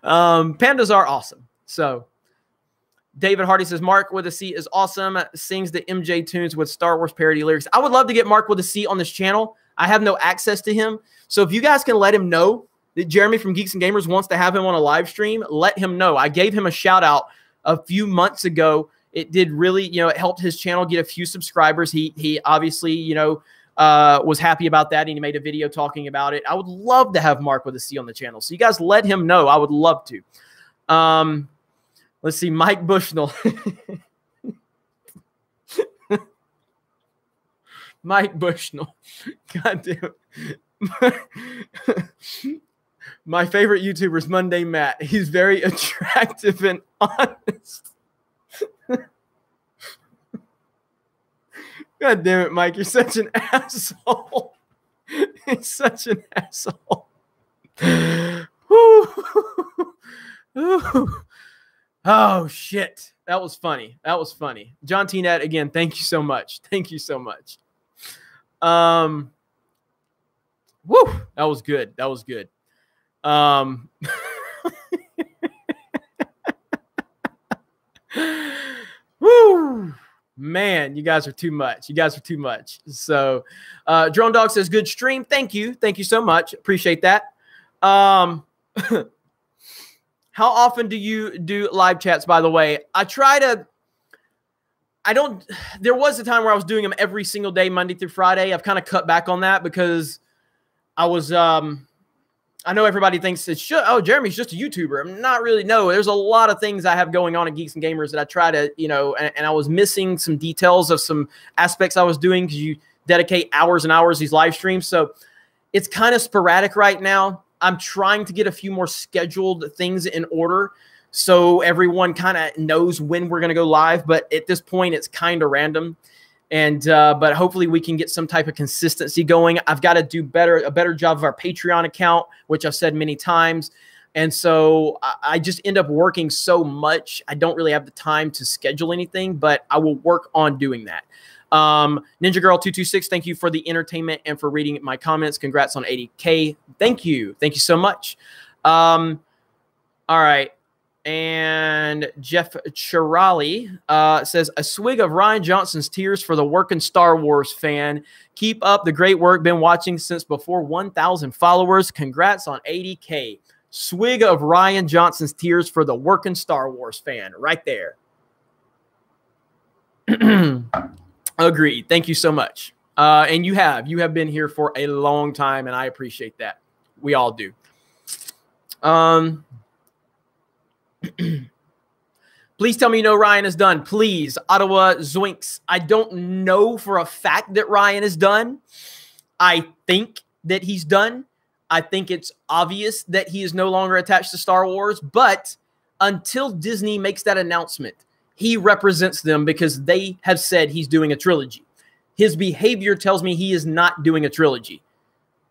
Pandas are awesome. So David Hardy says, Mark with a C is awesome. Sings the MJ tunes with Star Wars parody lyrics. I would love to get Mark with a C on this channel. I have no access to him. So if you guys can let him know that Jeremy from Geeks and Gamers wants to have him on a live stream, let him know. I gave him a shout out a few months ago. It did really, it helped his channel get a few subscribers. He obviously, was happy about that, and he made a video talking about it. I would love to have Mark with a C on the channel. So you guys let him know. I would love to. Let's see, Mike Bushnell. Mike Bushnell. God damn it. My favorite YouTuber is Monday Matt. He's very attractive and honest. God damn it, Mike. You're such an asshole. You're such an asshole. Oh, shit. That was funny. That was funny. John T. Net, again, thank you so much. Thank you so much. Woo, that was good. That was good. Woo, man, you guys are too much. You guys are too much. So, Drone Dog says, good stream. Thank you. Thank you so much. Appreciate that. How often do you do live chats, by the way? There was a time where I was doing them every single day, Monday through Friday. I've kind of cut back on that because I was, I know everybody thinks oh, Jeremy's just a YouTuber. I'm not really. No, there's a lot of things I have going on at Geeks and Gamers that I try to, and I was missing some details of some aspects I was doing because you dedicate hours and hours these live streams. So it's kind of sporadic right now. I'm trying to get a few more scheduled things in order so everyone kind of knows when we're going to go live. But at this point, it's kind of random. And but hopefully we can get some type of consistency going. I've got to do a better job of our Patreon account, which I've said many times. And so I just end up working so much. I don't really have the time to schedule anything, but I will work on doing that. Ninja Girl 226, thank you for the entertainment and for reading my comments. Congrats on 80K. Thank you. Thank you so much. All right. And Jeff Chirali says, a swig of Ryan Johnson's tears for the working Star Wars fan. Keep up the great work. Been watching since before 1,000 followers. Congrats on 80K. Swig of Ryan Johnson's tears for the working Star Wars fan. Right there. Agreed. Thank you so much. And you have been here for a long time, and I appreciate that. We all do. Please tell me you know Ryan is done. Please, Ottawa Zoinks. I don't know for a fact that Ryan is done. I think that he's done. I think it's obvious that he is no longer attached to Star Wars. But until Disney makes that announcement, he represents them because they have said he's doing a trilogy. His behavior tells me he is not doing a trilogy.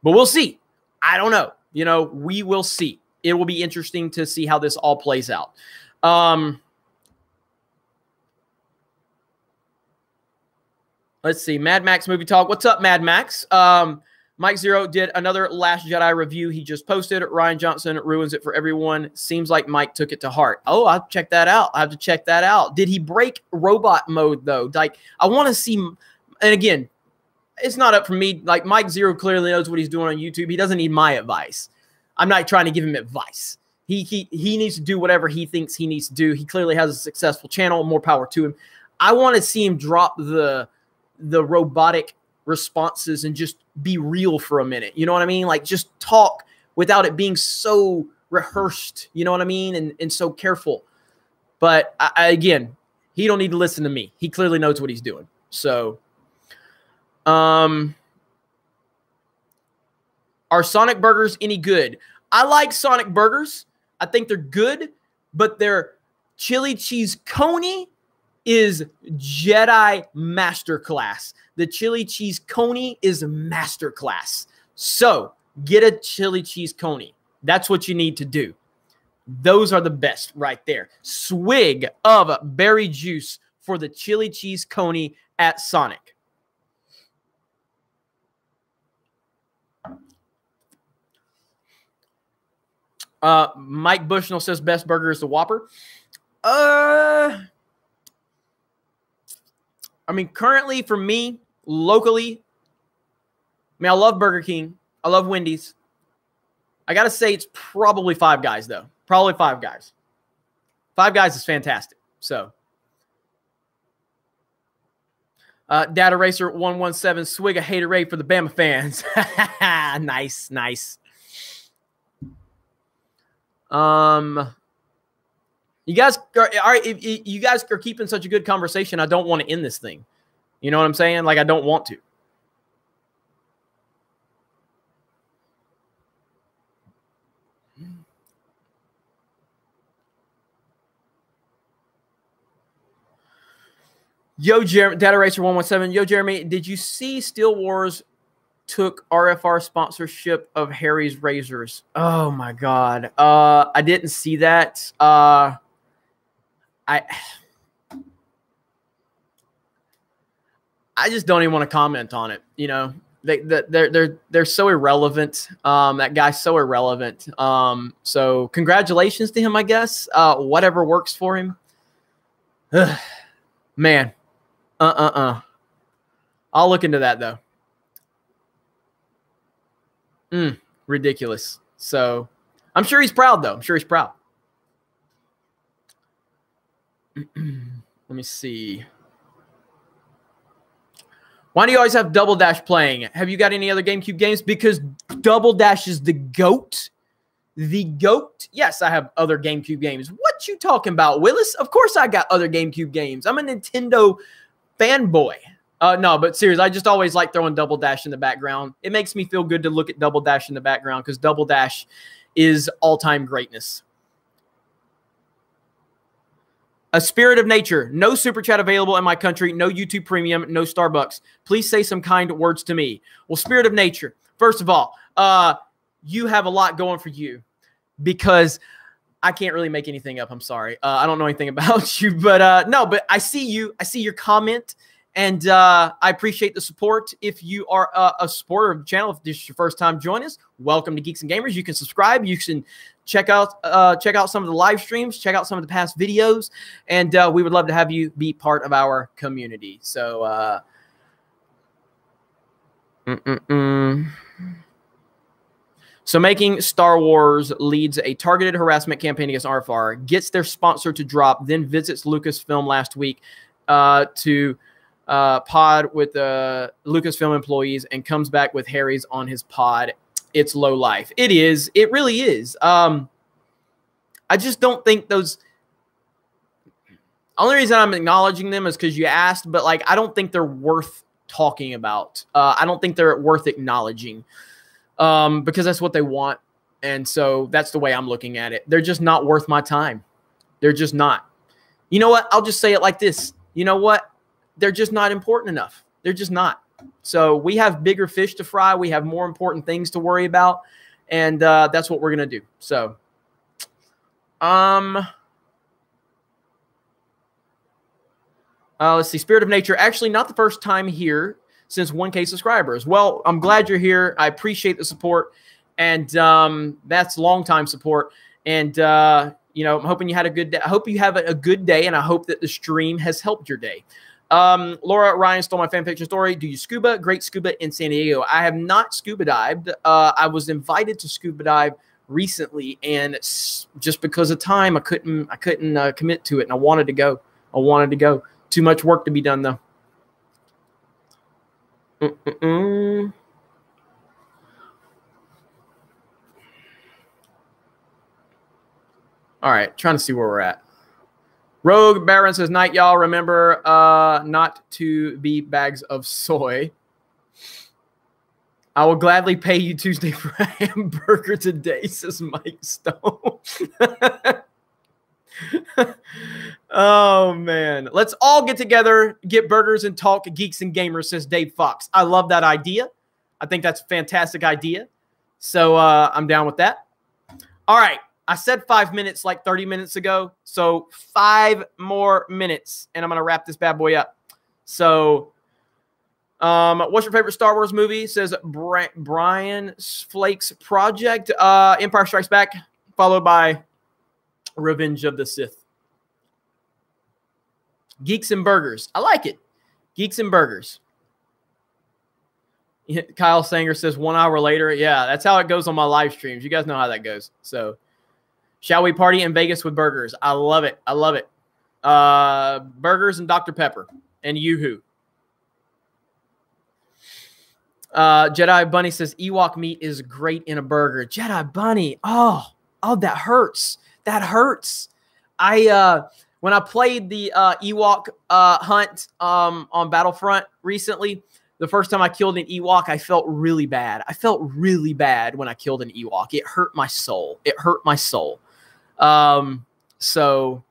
But we'll see. I don't know. You know, we will see. It will be interesting to see how this all plays out. Let's see. Mad Max Movie Talk. What's up, Mad Max? Mike Zero did another Last Jedi review he just posted. Ryan Johnson ruins it for everyone. Seems like Mike took it to heart. Oh, I'll check that out. I have to check that out. Did he break robot mode, though? Like, I want to see, and again, it's not up for me. Like, Mike Zero clearly knows what he's doing on YouTube. He doesn't need my advice. I'm not trying to give him advice. He needs to do whatever he thinks he needs to do. He clearly has a successful channel. More power to him. I want to see him drop the robotic responses and just be real for a minute. You know what I mean? Like, just talk without it being so rehearsed. You know what I mean? And so careful. But again, he don't need to listen to me. He clearly knows what he's doing. So, are Sonic burgers any good? I like Sonic burgers. I think they're good, but their chili cheese coney is Jedi masterclass. The chili cheese coney is masterclass. So get a chili cheese coney. That's what you need to do. Those are the best right there. Swig of berry juice for the chili cheese coney at Sonic. Mike Bushnell says best burger is the Whopper. I mean, currently for me, locally, I mean, I love Burger King. I love Wendy's. I got to say it's probably Five Guys, though. Probably Five Guys. Five Guys is fantastic. So, Data Racer 117, swig a haterade for the Bama fans. Nice, nice. You guys are you guys are keeping such a good conversation. I don't want to end this thing. You know what I'm saying? Like, I don't want to. Yo, Jeremy, Data Racer 117. Yo, Jeremy, did you see Steel Wars took RFR sponsorship of Harry's Razors? Oh my God. I didn't see that. I just don't even want to comment on it. You know, they're so irrelevant. That guy's so irrelevant. So congratulations to him, I guess. Whatever works for him. Man. I'll look into that though. Ridiculous. So I'm sure he's proud though. I'm sure he's proud. Let me see. Why do you always have Double Dash playing? Have you got any other GameCube games? Because Double Dash is the GOAT. The GOAT? Yes, I have other GameCube games. What you talking about, Willis? Of course I got other GameCube games. I'm a Nintendo fanboy. No, but seriously, I just always like throwing Double Dash in the background. It makes me feel good to look at Double Dash in the background because Double Dash is all-time greatness. A Spirit of Nature. No Super Chat available in my country. No YouTube Premium. No Starbucks. Please say some kind words to me. Well, Spirit of Nature. First of all, you have a lot going for you because I can't really make anything up. I'm sorry. I don't know anything about you. But no, but I see you. I see your comment. And I appreciate the support. If you are a supporter of the channel, if this is your first time joining us, welcome to Geeks and Gamers. You can subscribe. You can check out some of the live streams, check out some of the past videos, and we would love to have you be part of our community. So, So making Star Wars leads a targeted harassment campaign against RFR, gets their sponsor to drop, then visits Lucasfilm last week to pod with Lucasfilm employees and comes back with Harry's on his pod. It's low life. It is. It really is. I just don't think those. Only reason I'm acknowledging them is because you asked, but like I don't think they're worth talking about. I don't think they're worth acknowledging because that's what they want, and so that's the way I'm looking at it. They're just not worth my time. They're just not. You know what? I'll just say it like this. You know what? They're just not important enough. They're just not. So we have bigger fish to fry. We have more important things to worry about, and that's what we're gonna do. So, let's see. Spirit of Nature. Actually, not the first time here since 1K subscribers. Well, I'm glad you're here. I appreciate the support, and that's long-time support. And you know, I'm hoping you had a good day. I hope you have a good day, and I hope that the stream has helped your day. Laura Ryan stole my fan fiction story. Do you scuba? Great scuba in San Diego. I have not scuba dived. I was invited to scuba dive recently, and just because of time, I couldn't commit to it, and I wanted to go. Too much work to be done, though. All right, trying to see where we're at. Rogue Baron says, night, y'all. Remember not to be bags of soy. I will gladly pay you Tuesday for a hamburger today, says Mike Stone. Oh, man. Let's all get together, get burgers, and talk geeks and gamers, says Dave Fox. I love that idea. I think that's a fantastic idea. So I'm down with that. All right. I said 5 minutes like 30 minutes ago. So 5 more minutes, and I'm going to wrap this bad boy up. So what's your favorite Star Wars movie? Says Brian Flakes Project. Empire Strikes Back, followed by Revenge of the Sith. Geeks and Burgers. I like it. Geeks and Burgers. Kyle Sanger says 1 hour later. Yeah, that's how it goes on my live streams. You guys know how that goes. So, shall we party in Vegas with burgers? I love it. I love it. Burgers and Dr. Pepper and Yoo-hoo. Jedi Bunny says Ewok meat is great in a burger. Jedi Bunny. Oh, that hurts. That hurts. When I played the Ewok hunt on Battlefront recently, the first time I killed an Ewok, I felt really bad. I felt really bad when I killed an Ewok. It hurt my soul. It hurt my soul. So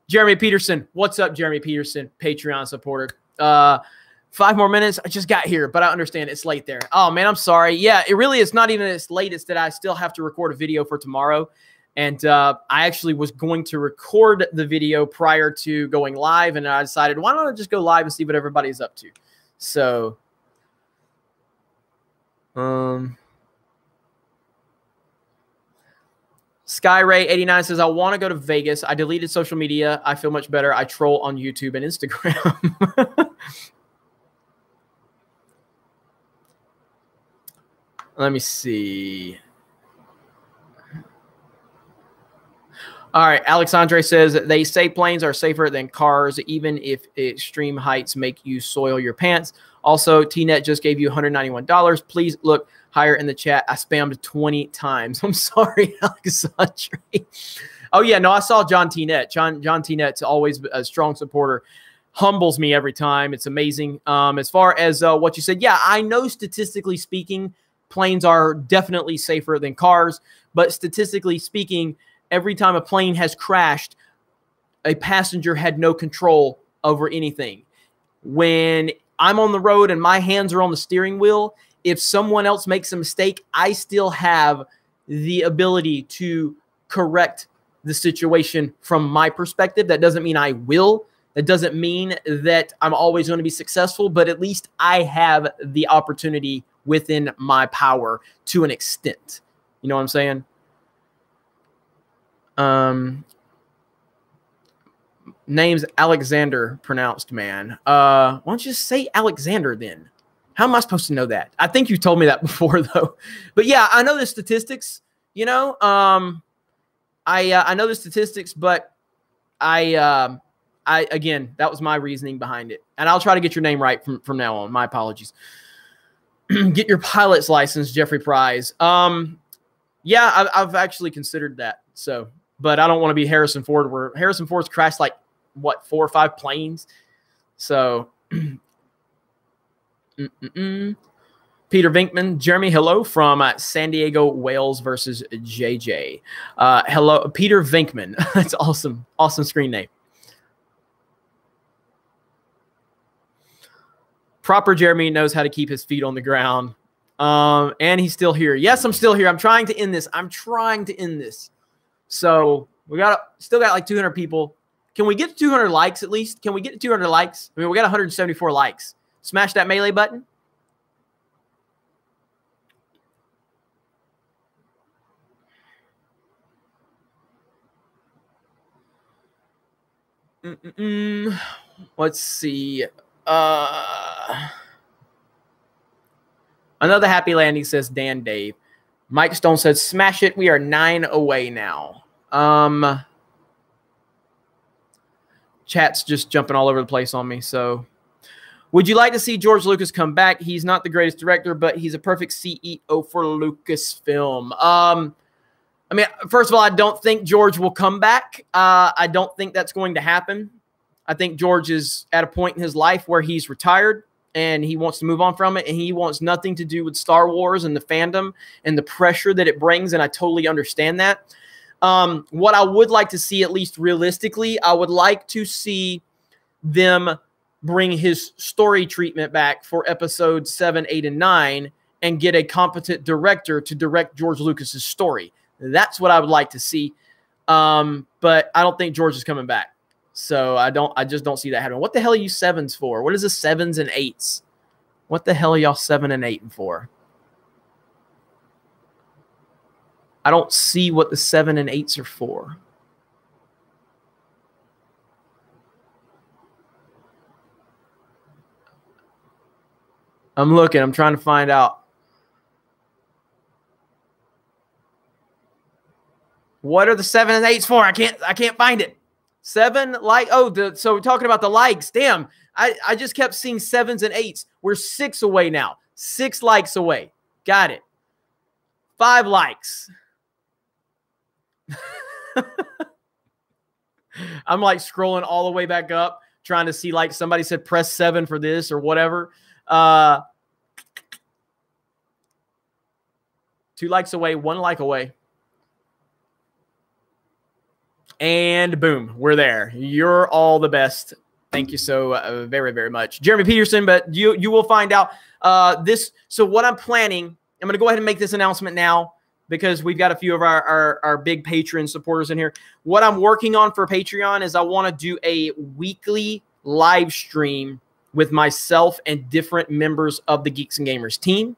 Jeremy Peterson. What's up, Jeremy Peterson? Patreon supporter. 5 more minutes. I just got here, but I understand it's late there. Oh, man, I'm sorry. Yeah, it really is not even as late as that I still have to record a video for tomorrow. And I actually was going to record the video prior to going live, and I decided, why don't I just go live and see what everybody's up to? So, Skyray89 says, I want to go to Vegas. I deleted social media. I feel much better. I troll on YouTube and Instagram. Let me see. All right. Alexandre says, they say planes are safer than cars, even if extreme heights make you soil your pants. Also, TNet just gave you $191. Please look higher in the chat. I spammed 20 times. I'm sorry, Alexandre. Oh, yeah. No, I saw John TNet. John TNet's always a strong supporter. Humbles me every time. It's amazing. As far as what you said, yeah, I know statistically speaking, planes are definitely safer than cars. But statistically speaking, every time a plane has crashed, a passenger had no control over anything. When I'm on the road and my hands are on the steering wheel, if someone else makes a mistake, I still have the ability to correct the situation from my perspective. That doesn't mean I will. That doesn't mean that I'm always going to be successful, but at least I have the opportunity within my power to an extent. You know what I'm saying? Name's Alexander pronounced, man. Why don't you just say Alexander then? How am I supposed to know that? I think you told me that before though. But yeah, I know the statistics, you know. I know the statistics, but I again, that was my reasoning behind it. And I'll try to get your name right from now on. My apologies. Get your pilot's license, Jeffrey Prize. Yeah, I've actually considered that. So, but I don't want to be Harrison Ford, where Harrison Ford's crashed like what 4 or 5 planes. So, Peter Vinkman, Jeremy, hello from San Diego Whales versus JJ. Hello, Peter Vinkman. That's awesome. Awesome screen name. Proper Jeremy knows how to keep his feet on the ground. And he's still here. Yes, I'm still here. I'm trying to end this. So we still got like 200 people. Can we get to 200 likes at least? Can we get to 200 likes? I mean, we got 174 likes. Smash that melee button. Let's see. Another happy landing, says Dan Dave. Mike Stone says, smash it. We are 9 away now. Chat's just jumping all over the place on me. So, would you like to see George Lucas come back? He's not the greatest director, but he's a perfect CEO for Lucasfilm. I mean, first of all, I don't think George will come back. I don't think that's going to happen. I think George is at a point in his life where he's retired and he wants to move on from it, and he wants nothing to do with Star Wars and the fandom and the pressure that it brings, and I totally understand that. What I would like to see, at least realistically, I would like to see them bring his story treatment back for episodes 7, 8, and 9 and get a competent director to direct George Lucas's story. That's what I would like to see. But I don't think George is coming back. So I just don't see that happening. What the hell are you 7s for? What is the 7s and 8s? What the hell are y'all 7 and 8 for? I don't see what the 7 and 8s are for. I'm looking. I'm trying to find out. What are the 7 and 8s for? I can't find it. 7 like, so we're talking about the likes. Damn, I just kept seeing 7s and 8s. We're 6 away now. 6 likes away. Got it. 5 likes. I'm like scrolling all the way back up, trying to see, like, somebody said press 7 for this or whatever. 2 likes away, 1 like away. And boom, we're there. You're all the best. Thank you so very, very much. Jeremy Peterson, but you will find out this. So what I'm planning, I'm going to go ahead and make this announcement now because we've got a few of our big Patreon supporters in here. What I'm working on for Patreon is I want to do a weekly live stream with myself and different members of the Geeks and Gamers team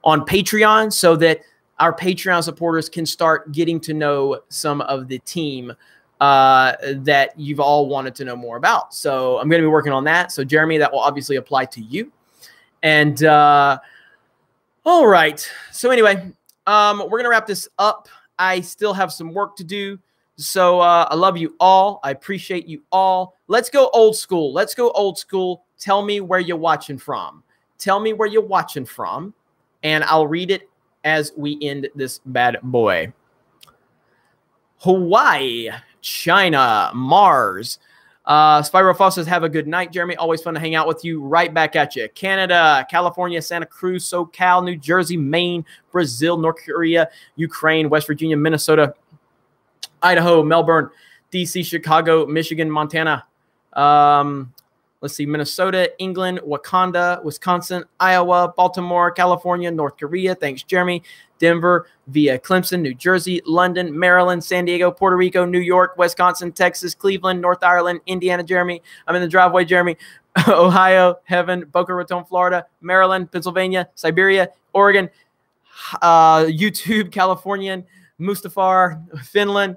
on Patreon so that our Patreon supporters can start getting to know some of the team that you've all wanted to know more about. So I'm going to be working on that. So Jeremy, that will obviously apply to you. And all right. So anyway, we're going to wrap this up. I still have some work to do. So I love you all. I appreciate you all. Let's go old school. Let's go old school. Tell me where you're watching from. Tell me where you're watching from, and I'll read it as we end this bad boy. Hawaii, China, Mars. Spyro Foss says, have a good night, Jeremy. Always fun to hang out with you. Right back at you. Canada, California, Santa Cruz, SoCal, New Jersey, Maine, Brazil, North Korea, Ukraine, West Virginia, Minnesota, Idaho, Melbourne, DC, Chicago, Michigan, Montana. Let's see, Minnesota, England, Wakanda, Wisconsin, Iowa, Baltimore, California, North Korea. Thanks, Jeremy. Denver, via Clemson, New Jersey, London, Maryland, San Diego, Puerto Rico, New York, Wisconsin, Texas, Cleveland, North Ireland, Indiana, Jeremy. I'm in the driveway, Jeremy. Ohio, Heaven, Boca Raton, Florida, Maryland, Pennsylvania, Siberia, Oregon, YouTube, Californian, Mustafar, Finland,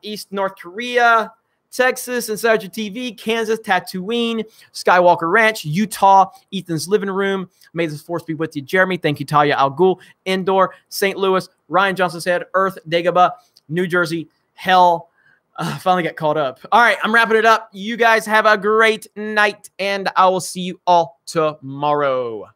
East North Korea, Texas, Inside Your TV, Kansas, Tatooine, Skywalker Ranch, Utah, Ethan's living room. May the force be with you, Jeremy. Thank you, Talia Al Ghul. Indoor, St. Louis, Ryan Johnson said, Earth, Dagobah, New Jersey, Hell. Finally got caught up. All right, I'm wrapping it up. You guys have a great night, and I will see you all tomorrow.